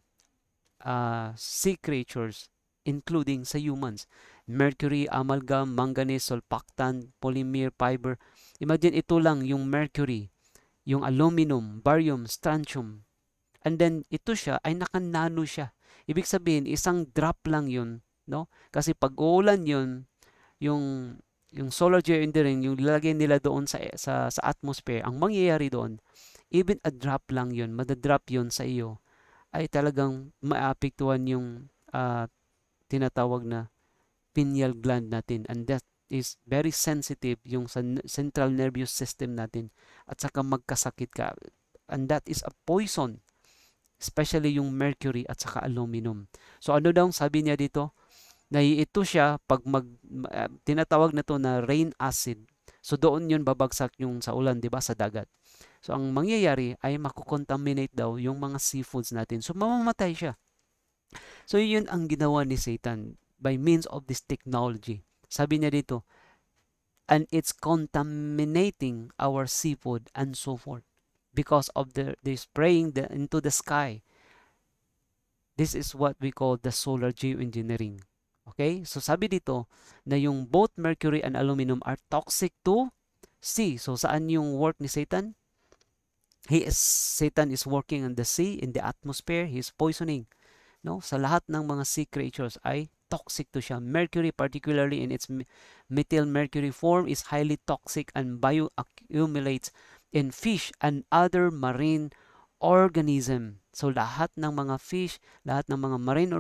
A: sea creatures, including sa humans. Mercury, amalgam, manganese, surfactant, polymer, fiber. Imagine ito lang yung mercury, yung aluminum, barium, strontium. And then ito siya ay naka-nano siya. Ibig sabihin isang drop lang yun, no? Kasi pag uulan yun, yung solar geoengineering, yung lalagay nila doon sa atmosphere, ang mangyayari doon, even a drop lang yun, madadrop yun sa iyo, ay talagang maapektuhan yung tinatawag na pineal gland natin, and that is very sensitive yung sa central nervous system natin, at saka magkasakit ka, and that is a poison, especially yung mercury at saka aluminum. So ano daw sabi niya dito? Na ito siya pag tinatawag na to na rain acid. So doon yun babagsak yung sa ulan, 'di ba, sa dagat. So ang mangyayari ay makukontaminate daw yung mga seafoods natin. So mamamatay siya. So yun ang ginawa ni Satan by means of this technology. Sabi niya dito, and it's contaminating our seafood and so forth because of the spraying into the sky. This is what we call the solar geoengineering. Okay? So sabi dito na yung both mercury and aluminum are toxic to sea. So saan yung work ni Satan? Satan is working on the sea, in the atmosphere. He is poisoning. No? Sa lahat ng mga sea creatures ay toxic to siya. Mercury, particularly in its methyl mercury form, is highly toxic and bioaccumulates in fish and other marine organism. So lahat ng mga fish, lahat ng mga marine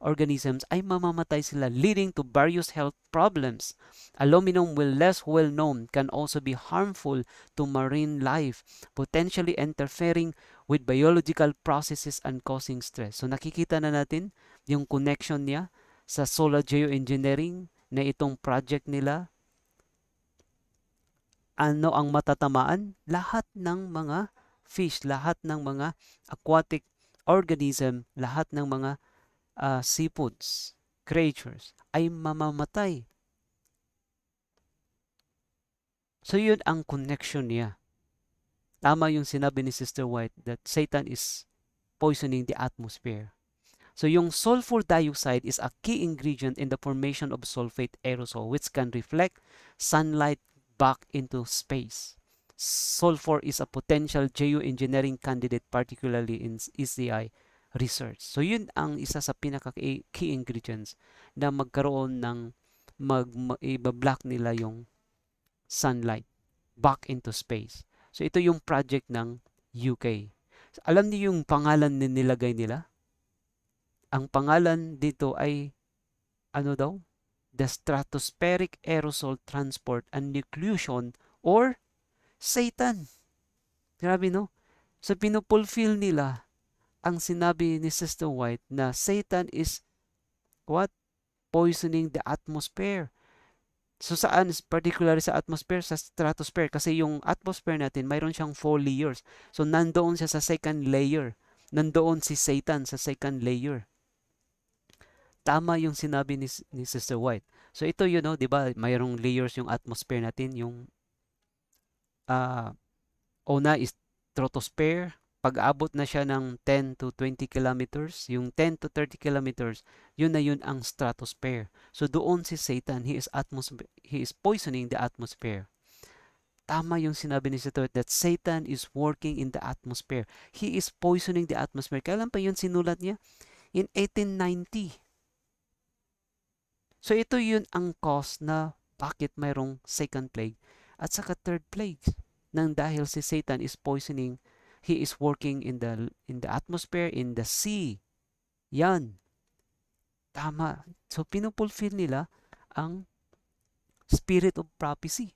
A: organisms ay mamamatay sila, leading to various health problems. Aluminum, while less well known, can also be harmful to marine life, potentially interfering with biological processes and causing stress. So nakikita na natin yung connection niya sa solar geoengineering na itong project nila. ano ang matatamaan? Lahat ng mga fish, lahat ng mga aquatic organism, lahat ng mga seafoods, creatures ay mamamatay. So yun ang connection niya. Tama yung sinabi ni Sister White that Satan is poisoning the atmosphere. So yung sulfur dioxide is a key ingredient in the formation of sulfate aerosol which can reflect sunlight back into space. Sulfur is a potential geoengineering candidate particularly in ECI research. So yun ang isa sa pinaka-key ingredients na magkaroon ng i-block nila yung sunlight back into space. So ito yung project ng UK. So, alam niyo yung pangalan na nilagay nila? Ang pangalan dito ay ano daw? The Stratospheric Aerosol Transport and Nucleation or Satan. Grabe no? So pinupulfill nila ang sinabi ni Sister White na Satan is what? Poisoning the atmosphere. So saan? Particularly sa atmosphere, sa stratosphere. Kasi yung atmosphere natin, mayroon siyang 4 layers. So nandoon siya sa second layer. Nandoon si Satan sa second layer. Tama yung sinabi ni Sister White. So ito yun, no, 'di ba? Mayroong layers yung atmosphere natin, yung una is troposphere. Pag-abot na siya ng 10 to 20 kilometers, yung 10 to 30 kilometers, yun ang stratosphere. So doon si Satan, he is poisoning the atmosphere. Tama yung sinabi ni Sister White that Satan is working in the atmosphere. He is poisoning the atmosphere. Kailan pa yun sinulat niya? In 1890. So ito yun ang cause na bakit mayroong second plague at saka third plague. Nang dahil si Satan is poisoning, he is working in the atmosphere, in the sea. Yan. Tama. So pinupulfill nila ang spirit of prophecy.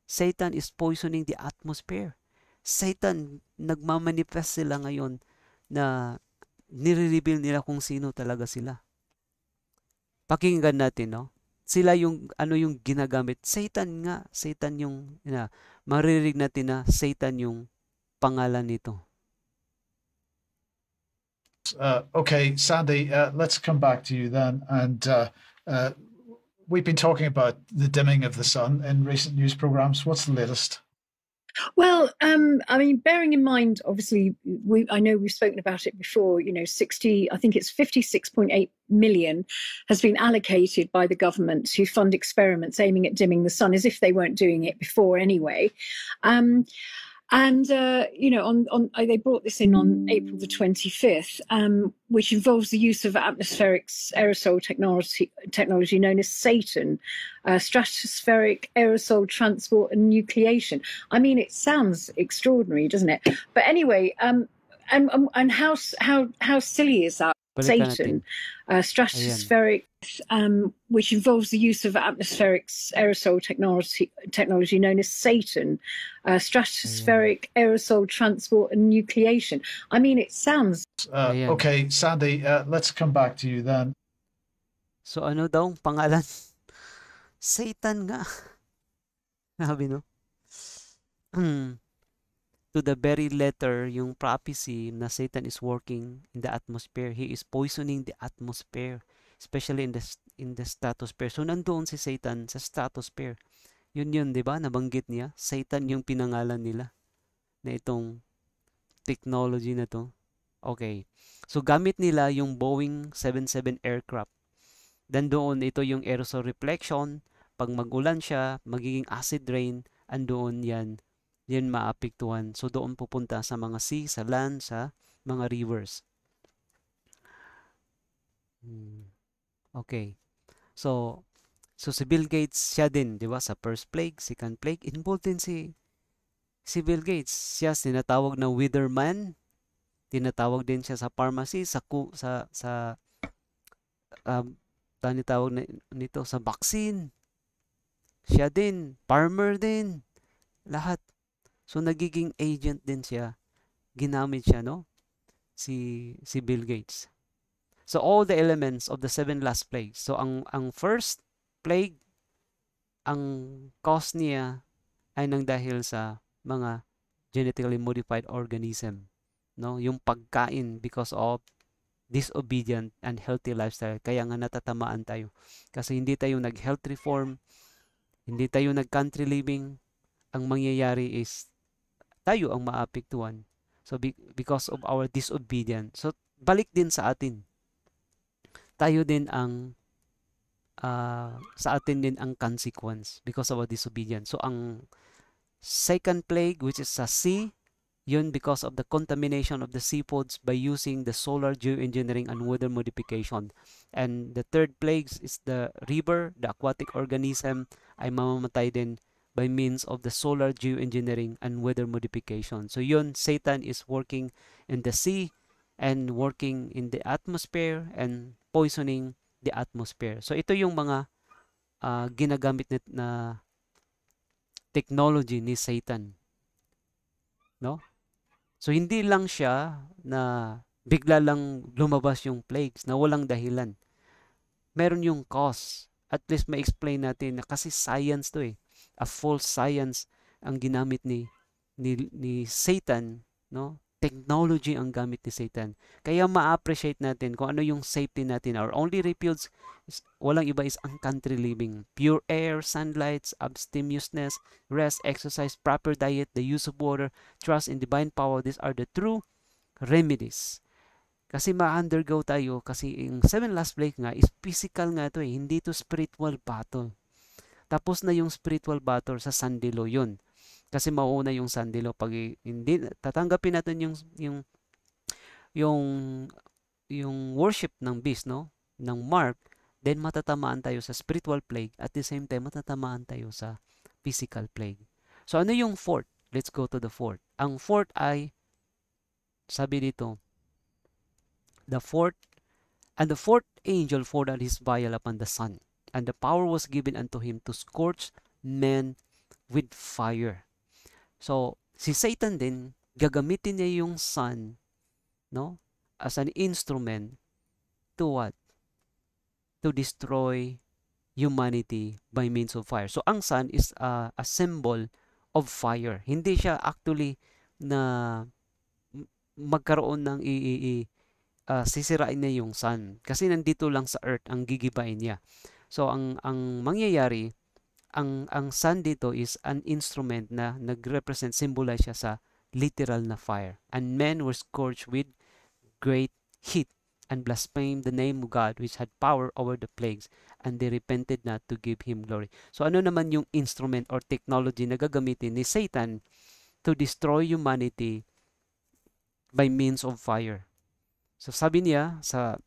A: Satan is poisoning the atmosphere. Satan, nagmamanifest sila ngayon na nire-reveal nila kung sino talaga sila. Pakinggan natin, no? Sila yung yung ginagamit. Satan nga, Satan yung maririnig natin na Satan yung pangalan nito.
G: Okay, Sandy, let's come back to you then. And we've been talking about the dimming of the sun in recent news programs. What's the latest?
H: Well, I mean, bearing in mind, obviously, I know we've spoken about it before, I think it's 56.8 million has been allocated by the government to fund experiments aiming at dimming the sun, as if they weren't doing it before anyway. They brought this in on April the 25th, which involves the use of atmospheric aerosol technology known as Satan, stratospheric aerosol transport and nucleation. I mean, it sounds extraordinary, doesn't it? But anyway, and how silly is that? Satan, stratospheric, which involves the use of atmospheric aerosol technology known as Satan, stratospheric aerosol transport and nucleation. I mean, it sounds...
G: Okay, Sandy, let's come back to you then.
A: So ano daw ang pangalan? Satan nga. Sabi, no? To the very letter, yung prophecy na Satan is working in the atmosphere. He is poisoning the atmosphere, especially in the stratosphere. So nandoon si Satan sa stratosphere. Yun, di ba? Nabanggit niya. Satan yung pinangalan nila na itong technology na to. Okay. So gamit nila yung Boeing 77 aircraft. Then doon, ito yung aerosol reflection. Pag magulan siya, magiging acid rain, andoon yan maapektuhan. So doon pupunta sa mga sea, sa land, sa mga rivers. Okay. So si Bill Gates, siya din, di ba? Sa first plague, second plague, involved din si Bill Gates. Siya tinatawag na Witherman. Tinatawag din siya sa pharmacy, tinatawag nito sa vaccine. Siya din, farmer din. Lahat. So nagiging agent din siya. Ginamit siya, no? Si Bill Gates. So all the elements of the 7 last plagues. So ang first plague, ang cause niya ay nang dahil sa mga genetically modified organism, no? Yung pagkain because of disobedient and healthy lifestyle. Kaya nga natatamaan tayo. Kasi hindi tayo nag-health reform, hindi tayo nag-country living. Ang mangyayari is tayo ang maapektuhan. So because of our disobedience. So balik din sa atin. Tayo din ang sa atin din ang consequence because of our disobedience. So ang second plague, which is sa sea, yun because of the contamination of the seafoods by using the solar geoengineering and weather modification. And the third plague is the river, the aquatic organism ay mamamatay din by means of the solar geoengineering and weather modification. So yun, Satan is working in the sea and working in the atmosphere and poisoning the atmosphere. So ito yung mga ginagamit na technology ni Satan. No? So hindi lang siya na bigla lang lumabas yung plagues na walang dahilan. Meron yung cause. At least ma-explain natin na kasi science to eh. A false science ang ginamit ni Satan, no? Technology ang gamit ni Satan. Kaya ma-appreciate natin kung ano yung safety natin. Our only refuge is, walang iba, is ang country living. Pure air, sunlight, abstemiousness, rest, exercise, proper diet, the use of water, trust in divine power. These are the true remedies. Kasi ma-undergo tayo kasi yung 7 last plague nga is physical nga to eh. Hindi to spiritual battle. Tapos na yung spiritual battle sa Sandilo yun. Kasi mauuna yung Sandilo pag hindi tatanggapin natin yung worship ng beast, no, ng mark, then matatamaan tayo sa spiritual plague, at the same time matatamaan tayo sa physical plague. So ano yung fourth? Let's go to the fourth. Ang fourth ay sabi dito, the fourth angel poured out his vial upon the sun, and the power was given unto him to scorch men with fire. So, si Satan din, gagamitin niya yung sun, no, as an instrument to what? To destroy humanity by means of fire. So, ang sun is a symbol of fire. Hindi siya actually na magkaroon ng sisirain niya yung sun. Kasi nandito lang sa earth ang gigibain niya. So, ang mangyayari, ang sun dito is an instrument na nag-represent, symbolize siya sa literal na fire. And men were scorched with great heat and blasphemed the name of God which had power over the plagues, and they repented not to give him glory. So ano naman yung instrument or technology na gagamitin ni Satan to destroy humanity by means of fire? So sabi niya sa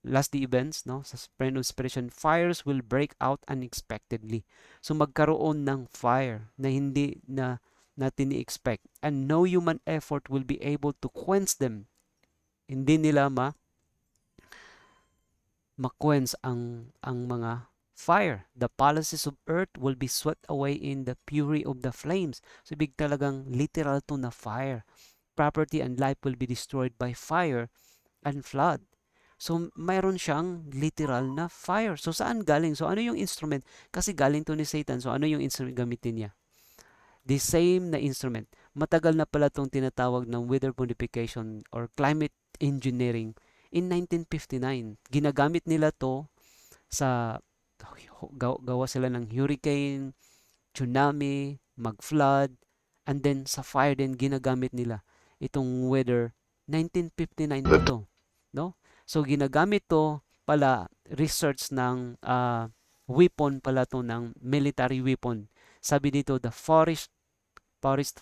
A: last the events, no, sa Spring of Inspiration, fires will break out unexpectedly. So magkaroon ng fire na hindi na natin i-expect, and no human effort will be able to quench them. Hindi nila ma-quench ang mga fire. The palaces of earth will be swept away in the fury of the flames. So big talagang literal to na fire. Property and life will be destroyed by fire and flood. So, mayroon siyang literal na fire. So, saan galing? So, ano yung instrument? Kasi galing to ni Satan. So, ano yung instrument gamitin niya? The same na instrument. Matagal na pala itong tinatawag ng weather modification or climate engineering. In 1959, ginagamit nila to sa gawa sila ng hurricane, tsunami, mag-flood, and then sa fire din ginagamit nila itong weather. 1959 ito, no? So, ginagamit to pala, research ng weapon pala to, ng military weapon. Sabi dito, the forest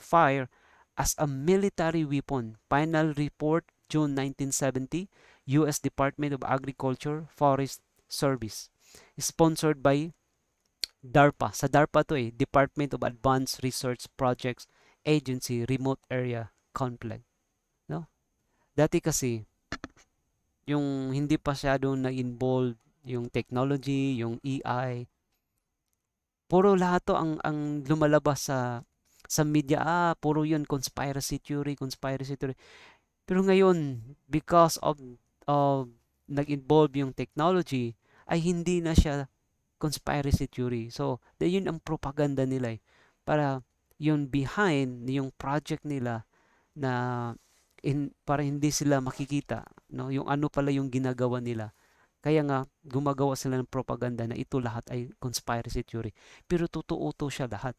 A: fire as a military weapon. Final report, June 1970, U.S. Department of Agriculture, Forest Service. Sponsored by DARPA. Sa DARPA to eh, Department of Advanced Research Projects Agency, Remote Area Conflict. No? Dati kasi, yung hindi pa masyadong na-involve yung technology, yung AI, puro lahat to ang lumalabas sa media, puro yun conspiracy theory. Pero ngayon, because of nag-involve yung technology, ay hindi na siya conspiracy theory. So, yun ang propaganda nila eh, para yun behind yung project nila na para hindi sila makikita, no? Yung ano pala yung ginagawa nila. Kaya nga, gumagawa sila ng propaganda na ito lahat ay conspiracy theory. Pero totoo to siya lahat.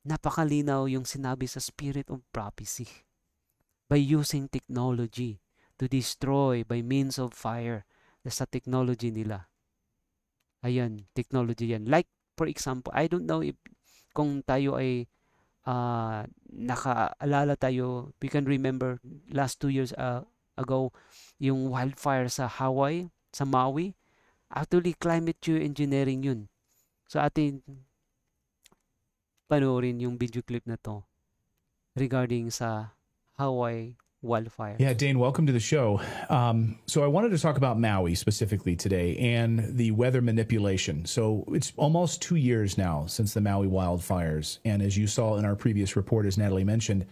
A: Napakalinaw yung sinabi sa Spirit of Prophecy. By using technology to destroy by means of fire. Sa technology nila. Ayan, technology yan. Like, for example, I don't know if kung tayo ay nakaalala tayo, we can remember last 2 years ago, yung wildfire sa Hawaii, sa Maui. Actually, climate geoengineering yun. So, atin panoorin yung video clip na to regarding sa Hawaii wildfire.
I: Yeah, Dane, welcome to the show. So I wanted to talk about Maui specifically today and the weather manipulation. So it's almost 2 years now since the Maui wildfires. And as you saw in our previous report, as Natalie mentioned,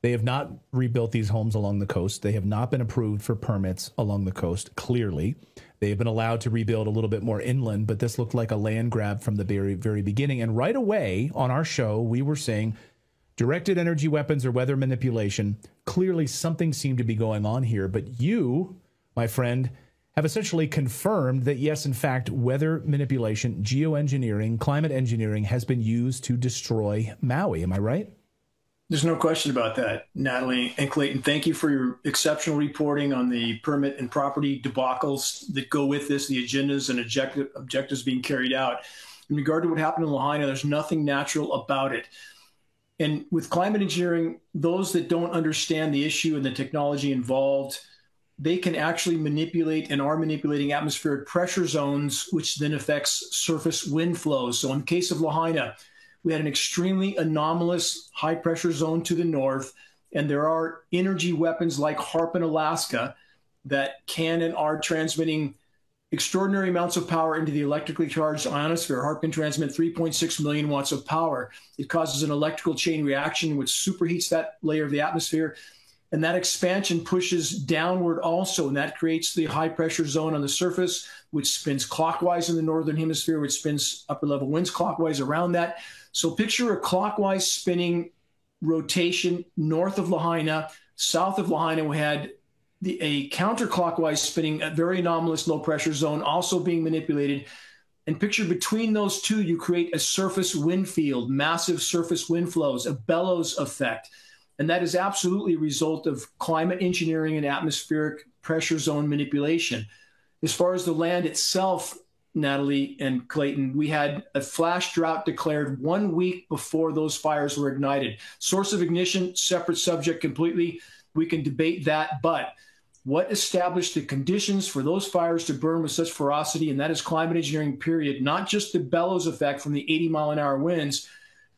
I: they have not rebuilt these homes along the coast. They have not been approved for permits along the coast, clearly. They have been allowed to rebuild a little bit more inland, but this looked like a land grab from the very, very beginning. And right away on our show, we were saying directed energy weapons or weather manipulation. Clearly something seemed to be going on here. But you, my friend, have essentially confirmed that, yes, in fact, weather manipulation, geoengineering, climate engineering has been used to destroy Maui. Am I right?
J: There's no question about that, Natalie and Clayton. Thank you for your exceptional reporting on the permit and property debacles that go with this, the agendas and objectives being carried out. In regard to what happened in Lahaina, there's nothing natural about it. And with climate engineering, those that don't understand the issue and the technology involved, they can actually manipulate and are manipulating atmospheric pressure zones, which then affects surface wind flows. So in the case of Lahaina, we had an extremely anomalous high pressure zone to the north, and there are energy weapons like HARP in Alaska that can and are transmitting extraordinary amounts of power into the electrically charged ionosphere. HARP can transmit 3.6 million watts of power. It causes an electrical chain reaction which superheats that layer of the atmosphere, and that expansion pushes downward also, and that creates the high pressure zone on the surface, which spins clockwise in the northern hemisphere, which spins upper level winds clockwise around that. So picture a clockwise spinning rotation north of Lahaina. South of Lahaina, we had a counterclockwise spinning, a very anomalous low pressure zone also being manipulated. And picture between those two, you create a surface wind field, massive surface wind flows, a bellows effect. And that is absolutely a result of climate engineering and atmospheric pressure zone manipulation. As far as the land itself, Natalie and Clayton, we had a flash drought declared 1 week before those fires were ignited. Source of ignition, separate subject completely. We can debate that, but what established the conditions for those fires to burn with such ferocity, and that is climate engineering, period, not just the bellows effect from the 80-mile-an-hour winds,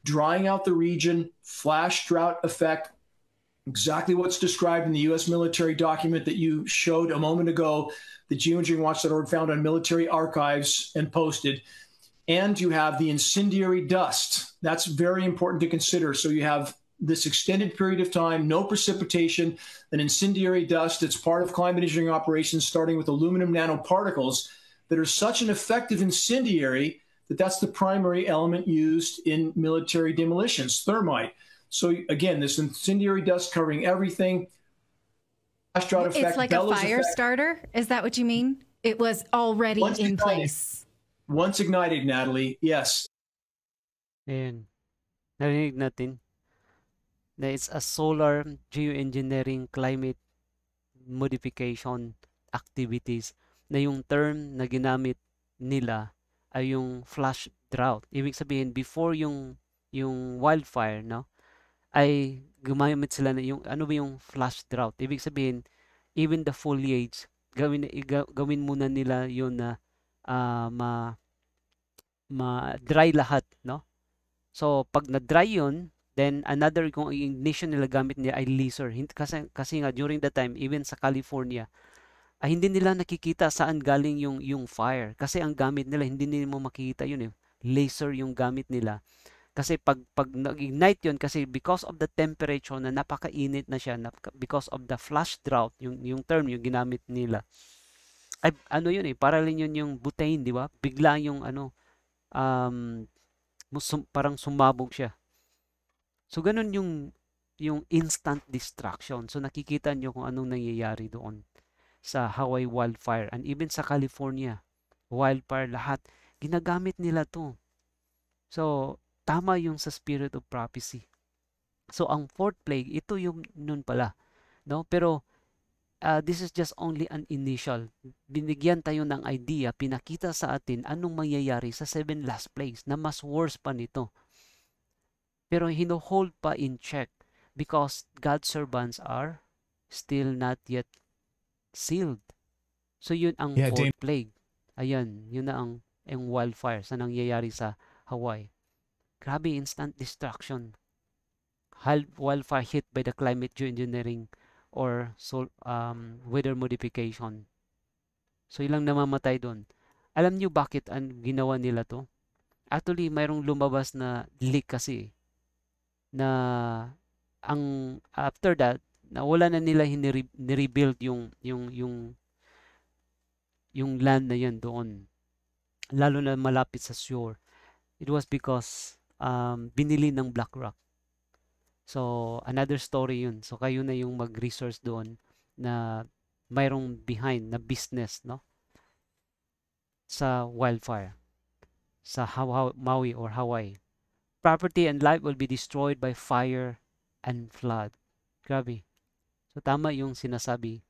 J: drying out the region, flash drought effect, exactly what's described in the U.S. military document that you showed a moment ago, the geoengineeringwatch.org found on military archives and posted. And you have the incendiary dust. That's very important to consider. So you have this extended period of time, no precipitation, an incendiary dust. It's part of climate engineering operations, starting with aluminum nanoparticles that are such an effective incendiary that that's the primary element used in military demolitions, thermite. So again, this incendiary dust covering everything.
K: It's like a fire starter? Is that what you mean? It was already in place.
J: Once ignited, Natalie, yes.
A: Ayan. Narinig natin na it's a solar geoengineering climate modification activities na yung term na ginamit nila ay yung flash drought. Ibig sabihin, before yung wildfire, no, ay gumamit sila na yung, ano ba yung flash drought? Ibig sabihin, even the foliage, gawin muna nila yun na ma-dry lahat, no? So, pag na-dry yun, then another, kung ignition nila gamit nila ay laser. Kasi nga, during the time, even sa California, ay hindi nila nakikita saan galing yung fire. Kasi ang gamit nila, hindi nila mo makikita yun eh. Laser yung gamit nila. Kasi pag nag-ignite yun, kasi because of the temperature na napakainit na siya, because of the flash drought, yung term yung ginamit nila, ay ano yun eh, parang yun yung butane, di ba? Bigla yung parang sumabog siya. So ganun yung instant destruction. So nakikita nyo kung anong nangyayari doon sa Hawaii wildfire and even sa California wildfire, lahat ginagamit nila to. So tama yung sa spirit of prophecy. So ang fourth plague, ito yung nun pala, no? Pero this is just only an initial. Binigyan tayo ng idea, pinakita sa atin anong mangyayari sa 7 last plagues na mas worse pa nito. Pero hino-hold pa in check because God's servants are still not yet sealed. So yun ang fourth plague. Ayan, yun na ang wildfire sa nangyayari sa Hawaii. Grabe, instant destruction. Wildfire hit by the climate geoengineering or weather modification. So ilang namamatay doon. Alam niyo bakit ang ginawa nila to? Actually, mayroong lumabas na leak kasi na ang after that wala na nila ni-rebuild yung land na yan doon, lalo na malapit sa shore. It was because binili ng BlackRock. So another story yun. So kayo na yung mag-research doon na mayroong behind na business, no, sa wildfire sa Maui or Hawaii. Property and life will be destroyed by fire and flood. Grabe. So tama yung sinasabi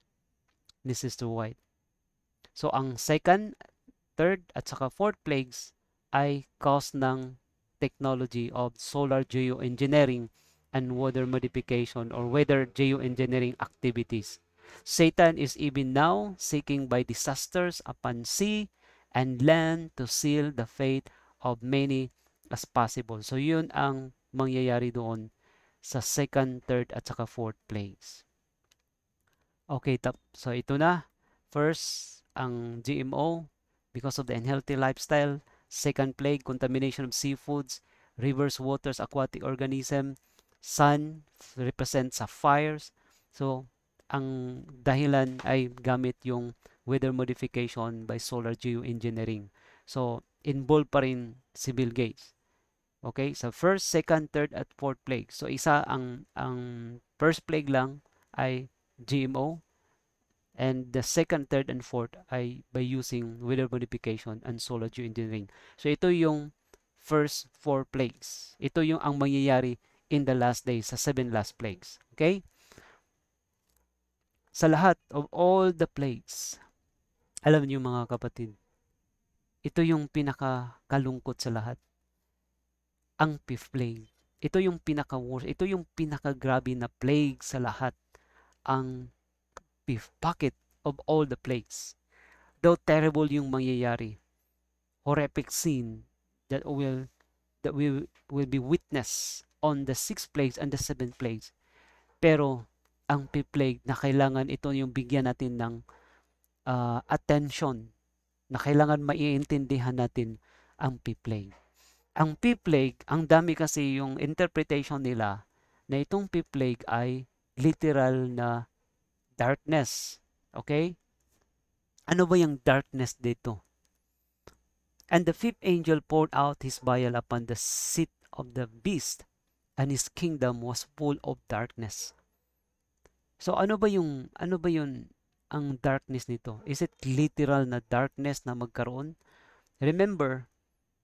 A: ni Sister White. So ang second, third at saka fourth plagues ay cause ng technology of solar geoengineering and weather modification or weather geoengineering activities. Satan is even now seeking by disasters upon sea and land to seal the fate of many as possible. So yun ang mangyayari doon sa second, third at saka fourth plagues. Okay, so ito na. First, ang GMO because of the unhealthy lifestyle. Second plague, contamination of seafoods, rivers, waters, aquatic organism. Sun represents sa fires. So ang dahilan ay gamit yung weather modification by solar geoengineering. So involved pa rin si Bill Gates. Okay, so first, second, third at fourth plague. So isa ang first plague lang ay GMO and the second, third and fourth ay by using weather modification and solar geoengineering. So ito yung first 4 plagues. Ito yung ang mangyayari in the last days sa 7 last plagues. Okay? Sa lahat of all the plagues, alam niyo mga kapatid, ito yung pinakakalungkot sa lahat. Ang fifth plague. Ito yung pinaka-worst. Ito yung pinaka-grabe na plague sa lahat. Ang fifth. Bakit? Of all the plagues. Though terrible yung mangyayari. Horrific scene that we will be witness on the 6th plagues and the 7th plagues. Pero ang fifth plague na kailangan ito yung bigyan natin ng attention. Na kailangan maiintindihan natin ang fifth plague. Ang fifth plague, ang dami kasi yung interpretation nila na itong fifth plague ay literal na darkness. Okay? Ano ba yung darkness dito? And the fifth angel poured out his vial upon the seat of the beast, and his kingdom was full of darkness. So ano ba yun ang darkness nito? Is it literal na darkness na magkaroon? Remember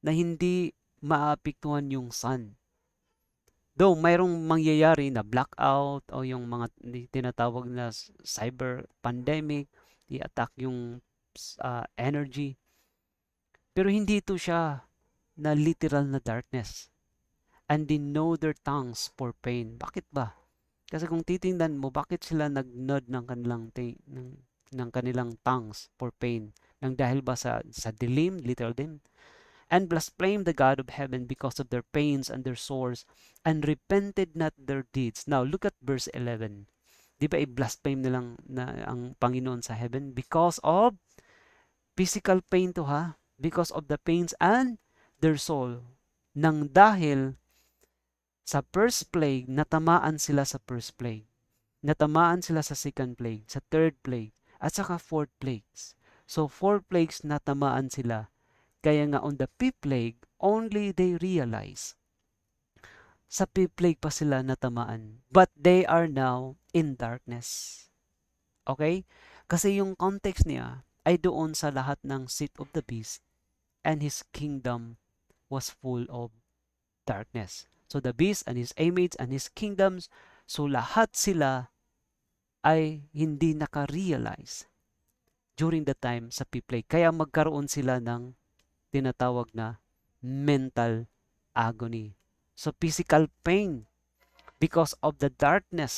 A: na hindi maapektuhan yung sun. Though mayroong mangyayari na blackout o yung mga tinatawag na cyber pandemic, i-attack yung energy. Pero hindi ito siya na literal na darkness. And they know their tongues for pain. Bakit ba? Kasi kung titingnan mo, bakit sila nag-nod ng kanilang tongues for pain? Nang dahil ba sa dilim, literal din? And blasphemed the God of heaven because of their pains and their sores, and repented not their deeds. Now, look at verse 11. Di ba i-blaspheme nilang na ang Panginoon sa heaven? Because of physical pain to ha? Because of the pains and their soul. Nang dahil sa first plague, natamaan sila sa first plague. Natamaan sila sa second plague, sa third plague, at saka fourth plagues. So, 4 plagues natamaan sila. Kaya nga on the fifth plague, only they realize Sa plague pa sila natamaan. But they are now in darkness. Okay? Kasi yung context niya ay doon sa lahat ng seat of the beast and his kingdom was full of darkness. So the beast and his image and his kingdoms, so lahat sila ay hindi naka-realize during the time sa plague. Kaya magkaroon sila ng tinatawag na mental agony. So physical pain because of the darkness.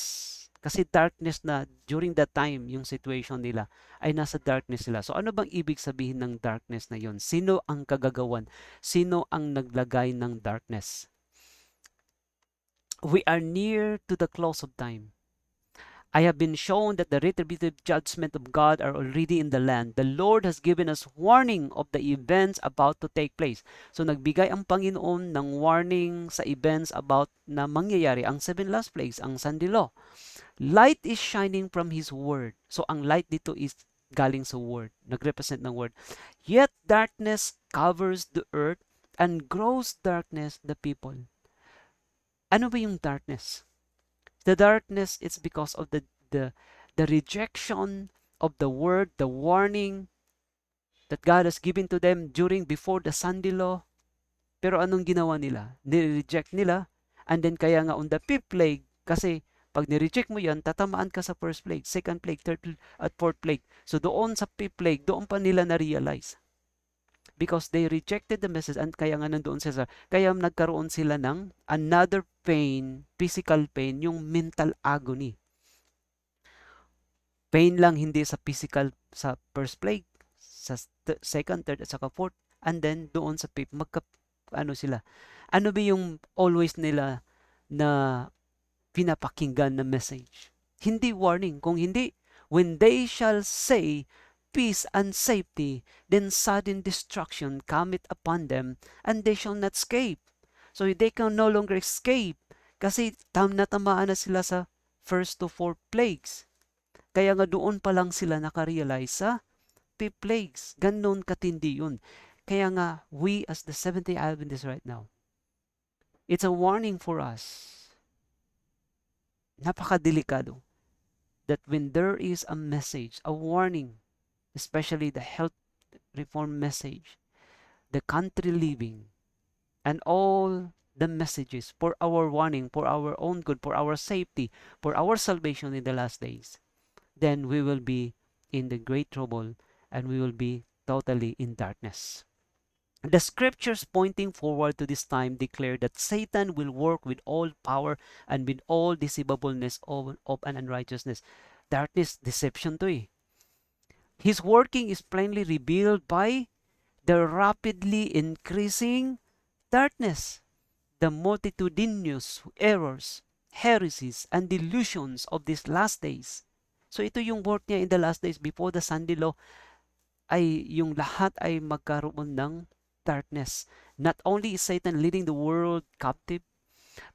A: Kasi darkness na during that time yung situation nila ay nasa darkness sila. So ano bang ibig sabihin ng darkness na yon? Sino ang kagagawan? Sino ang naglagay ng darkness? We are near to the close of time. I have been shown that the retributive judgment of God are already in the land. The Lord has given us warning of the events about to take place. So nagbigay ang Panginoon ng warning sa events about na mangyayari, ang 7 last plagues, ang sandilo. Light is shining from His Word. So ang light dito is galing sa Word. Nagrepresent ng Word. Yet darkness covers the earth and gross darkness the people. Ano ba yung darkness? The darkness is because of the rejection of the word, the warning that God has given to them before the sandilo. Pero anong ginawa nila? Nireject nila, and then kaya nga on the 5th plague, kasi pag nireject mo yan, tatamaan ka sa 1st plague, 2nd plague, 3rd at 4th plague. So doon sa 5th plague, doon pa nila na-realize. Because they rejected the message, and kaya nga nandoon sila. Kaya nagkaroon sila ng another pain, physical pain, yung mental agony. Pain lang hindi sa physical, sa 1st plague, sa 2nd, 3rd, at saka 4th, and then doon sa 5th, ano sila? Ano ba yung always nila na pinapakinggan na message? Hindi warning. Kung hindi, when they shall say, peace and safety, then sudden destruction cometh upon them, and they shall not escape. So they can no longer escape, kasi natamaan na sila sa 1st to 4th plagues. Kaya nga doon pa lang sila nakarealize sa 5th plagues. Ganon katindi yun. Kaya nga, we as the Seventh-day Adventists right now, it's a warning for us. Napakadelikado that when there is a message, a warning, especially the health reform message, the country living, and all the messages for our warning, for our own good, for our safety, for our salvation in the last days, then we will be in the great trouble and we will be totally in darkness. The scriptures pointing forward to this time declare that Satan will work with all power and with all deceivableness of an unrighteousness. Darkness, deception to eh. His working is plainly revealed by the rapidly increasing darkness, the multitudinous errors, heresies, and delusions of these last days. So ito yung work niya in the last days before the sandilo, ay yung lahat ay magkaroon ng darkness. Not only is Satan leading the world captive,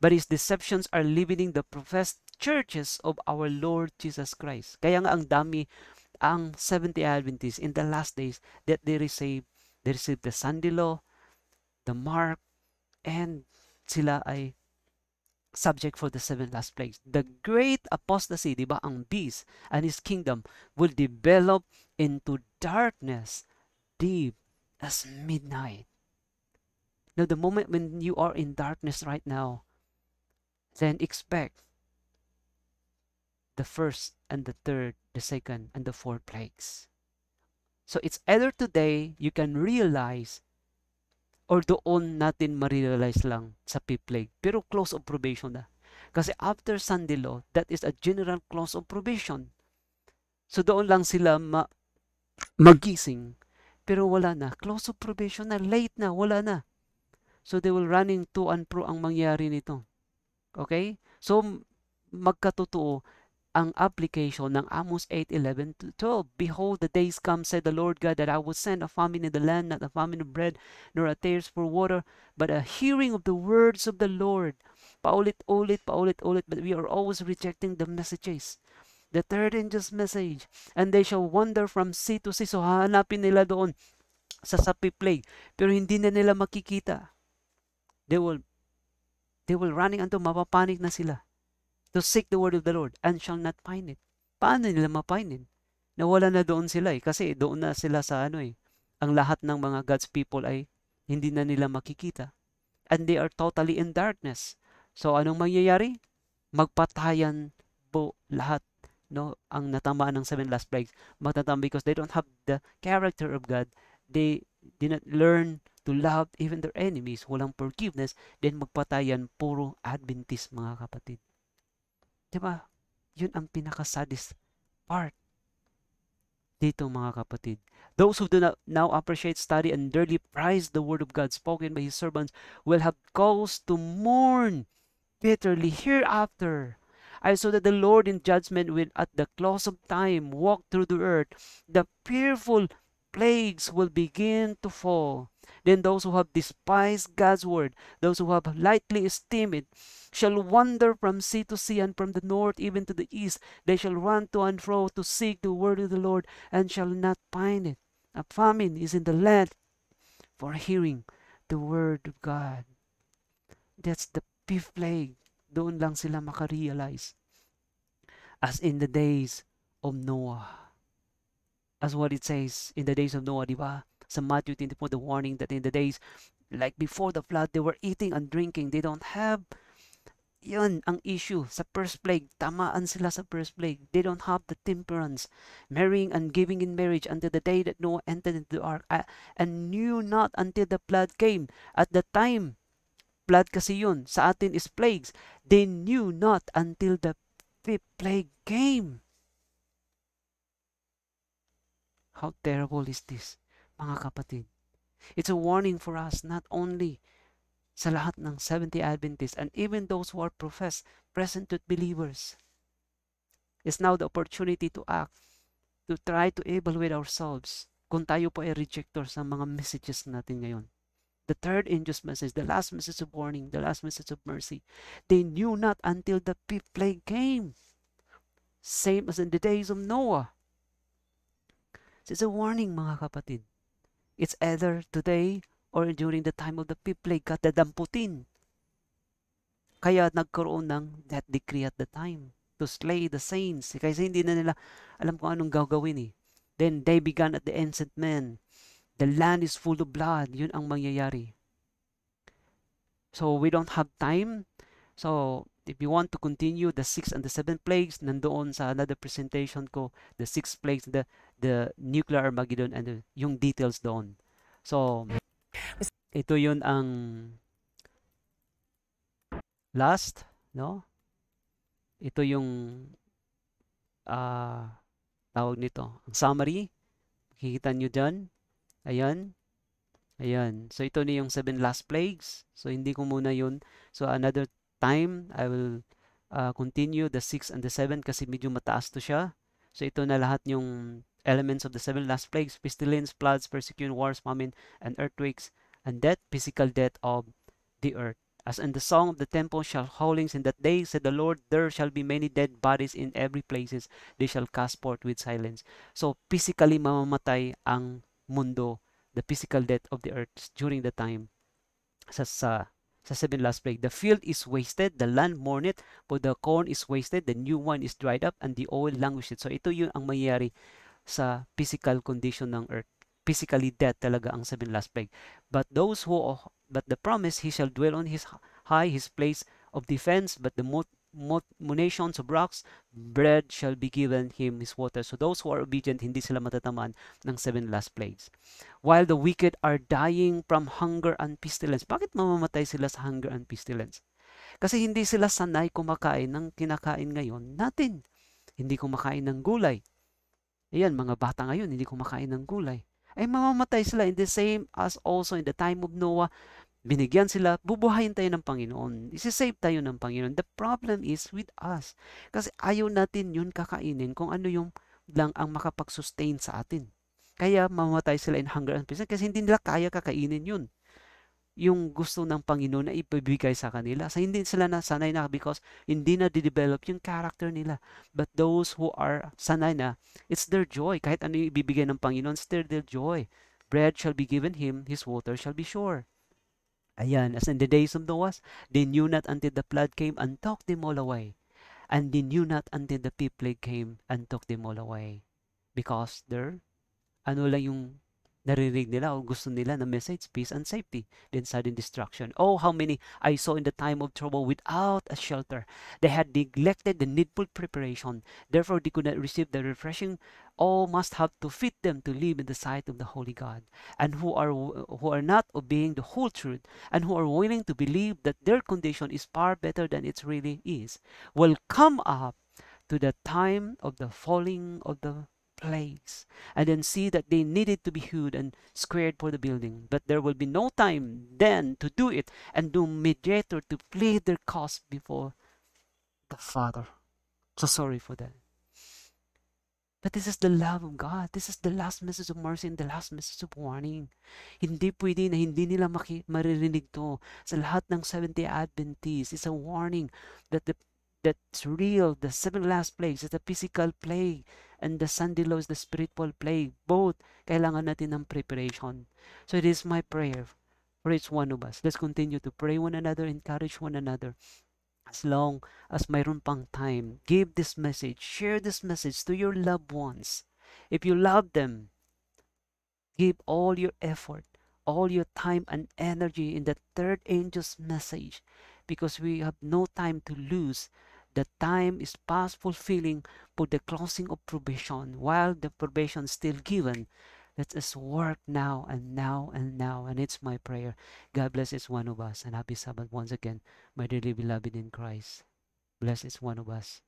A: but his deceptions are leading the professed churches of our Lord Jesus Christ. Kaya nga ang dami ang Seventh-day Adventists in the last days that they receive the sandilo, the mark, and sila ay subject for the 7 last plagues. The great apostasy, di ba, ang beast and his kingdom will develop into darkness deep as midnight. Now, the moment when you are in darkness right now, then expect the 1st and the 3rd, the 2nd, and the 4th plagues. So it's either today you can realize or doon natin ma-realize lang sa 5th plague. Pero close of probation na. Kasi after sandilo, that is a general close of probation. So doon lang sila magising. Pero wala na. Close of probation na. Late na. Wala na. So they will running to and fro ang mangyari nito. Okay? So magkatotoo ang application ng Amos 8:11-12. Behold, the days come, said the Lord God, that I will send a famine in the land, not a famine of bread, nor a thirst for water, but a hearing of the words of the Lord. Paulit-ulit, but we are always rejecting the messages. The third angel's message, and they shall wander from sea to sea. So hahanapin nila doon sa 5th plague, pero hindi na nila makikita. They will They will running unto, mapapanik na sila. To seek the word of the Lord and shall not find it. Paano nila mapainin? Nawala na doon sila kasi doon na sila sa ang lahat ng mga God's people ay hindi na nila makikita. And they are totally in darkness. So anong mangyayari? Magpatayan po lahat, ang natamaan ng 7 last plagues. Magtatama because they don't have the character of God. They did not learn to love even their enemies. Walang forgiveness. Then magpatayan, puro Adventist, mga kapatid. Diba? Yun ang pinaka-saddest part dito, mga kapatid. Those who do not now appreciate, study, and dearly prize the word of God spoken by His servants will have cause to mourn bitterly hereafter. I saw that the Lord in judgment will at the close of time walk through the earth. The fearful plagues will begin to fall. Then those who have despised God's word, those who have lightly esteemed it, shall wander from sea to sea and from the north even to the east. They shall run to and fro to seek the word of the Lord and shall not find it. A famine is in the land for hearing the word of God. That's the fifth plague. Doon lang sila makarealize. As in the days of Noah. As what it says in the days of Noah, di ba? Sa Matthew 24, the warning that in the days like before the flood, they were eating and drinking. They don't have, yun ang issue sa first plague. Tamaan sila sa first plague. They don't have the temperance, marrying and giving in marriage until the day that Noah entered into the ark, and knew not until the flood came. At the time, flood kasi yun. Sa atin is plagues. They knew not until the fifth plague came. How terrible is this, mga kapatid? It's a warning for us, not only sa lahat ng 70 Adventists and even those who are present believers. It's now the opportunity to act, to try to evaluate ourselves kung tayo po ay rejector sa mga messages natin ngayon. The third angel's message, the last message of warning, the last message of mercy. They knew not until the fifth plague came. Same as in the days of Noah. It's a warning, mga kapatid. It's either today or during the time of the fifth plague ka dadamputin. Kaya nagkaroon ng death decree at the time to slay the saints. Kasi hindi na nila alam kung anong gagawin eh. Then they began at the ancient men. The land is full of blood. Yun ang mangyayari. So we don't have time. So if you want to continue the 6th and the 7th plagues, nandoon sa another presentation ko, the 6th plagues, the nuclear Armageddon, and yung details doon. So ito yun ang last, no? Ito yung tawag nito, ang summary. Makikita nyo dyan. Ayan. Ayan. So ito na yung 7 last plagues. So hindi ko muna yun. So another time, I will continue the 6 and the 7 kasi medyo mataas to siya. So ito na lahat yung elements of the 7 last plagues: pestilence, floods, persecution, wars, famine, and earthquakes, and death, physical death of the earth. As in the song of the temple shall howlings in that day, said the Lord, there shall be many dead bodies in every places. They shall cast forth with silence. So physically mamamatay ang mundo, the physical death of the earth during the time sa 7 last plague. The field is wasted, the land mourneth, for the corn is wasted, the new wine is dried up, and the oil languisheth. So ito yung ang mangyayari sa physical condition ng earth. Physically death talaga ang 7 last plague. But the promise, he shall dwell on his place of defense, but the munitions of rocks, bread shall be given him his water. So those who are obedient, hindi sila matatamaan ng 7 last plagues. While the wicked are dying from hunger and pestilence. Bakit mamamatay sila sa hunger and pestilence? Kasi hindi sila sanay kumakain ng kinakain ngayon natin. Hindi kumakain ng gulay. Ayan, mga bata ngayon, hindi kumakain ng gulay. Ay mamamatay sila in the same as also in the time of Noah. Binigyan sila, bubuhayin tayo ng Panginoon. Isisave tayo ng Panginoon. The problem is with us. Kasi ayaw natin yun kakainin kung ano yung lang ang makapag-sustain sa atin. Kaya mamatay sila in hunger and pestilence kasi hindi nila kaya kakainin yun. Yung gusto ng Panginoon na ipibigay sa kanila. So hindi sila nasanay na because hindi na de-develop yung character nila. But those who are sanay na, it's their joy. Kahit ano yung ibibigay ng Panginoon, it's their joy. Bread shall be given him, his water shall be sure. Ayan, as in the days of Noah, they knew not until the flood came and took them all away. And they knew not until the fifth plague came and took them all away. Because they're, ano lang yung naririnig nila o gusto nila na message, peace and safety, then sudden destruction. Oh, how many I saw in the time of trouble without a shelter. They had neglected the needful preparation. Therefore, they could not receive the refreshing. All must have to fit them to live in the sight of the Holy God, and who are not obeying the whole truth, and who are willing to believe that their condition is far better than it really is, will come up to the time of the falling of the plagues, and then see that they needed to be hewed and squared for the building, but there will be no time then to do it, and no mediator to plead their cause before the Father. So sorry for that. But this is the love of God. This is the last message of mercy and the last message of warning. Hindi pwede na hindi nila maririnig to. Sa lahat ng Seventh-day Adventists, it's a warning that that's real. The 7 last plagues is the physical plague, and the Sunday law is the spiritual plague. Both kailangan natin ng preparation. So it is my prayer for each one of us. Let's continue to pray one another, encourage one another. As long as mayroon pang time, give this message, share this message to your loved ones. If you love them, give all your effort, all your time and energy in the third angel's message, because we have no time to lose. The time is past fulfilling for the closing of probation. While the probation is still given, let us work now and now and now. And it's my prayer. God bless each one of us. And happy Sabbath once again, my dearly beloved in Christ. Bless each one of us.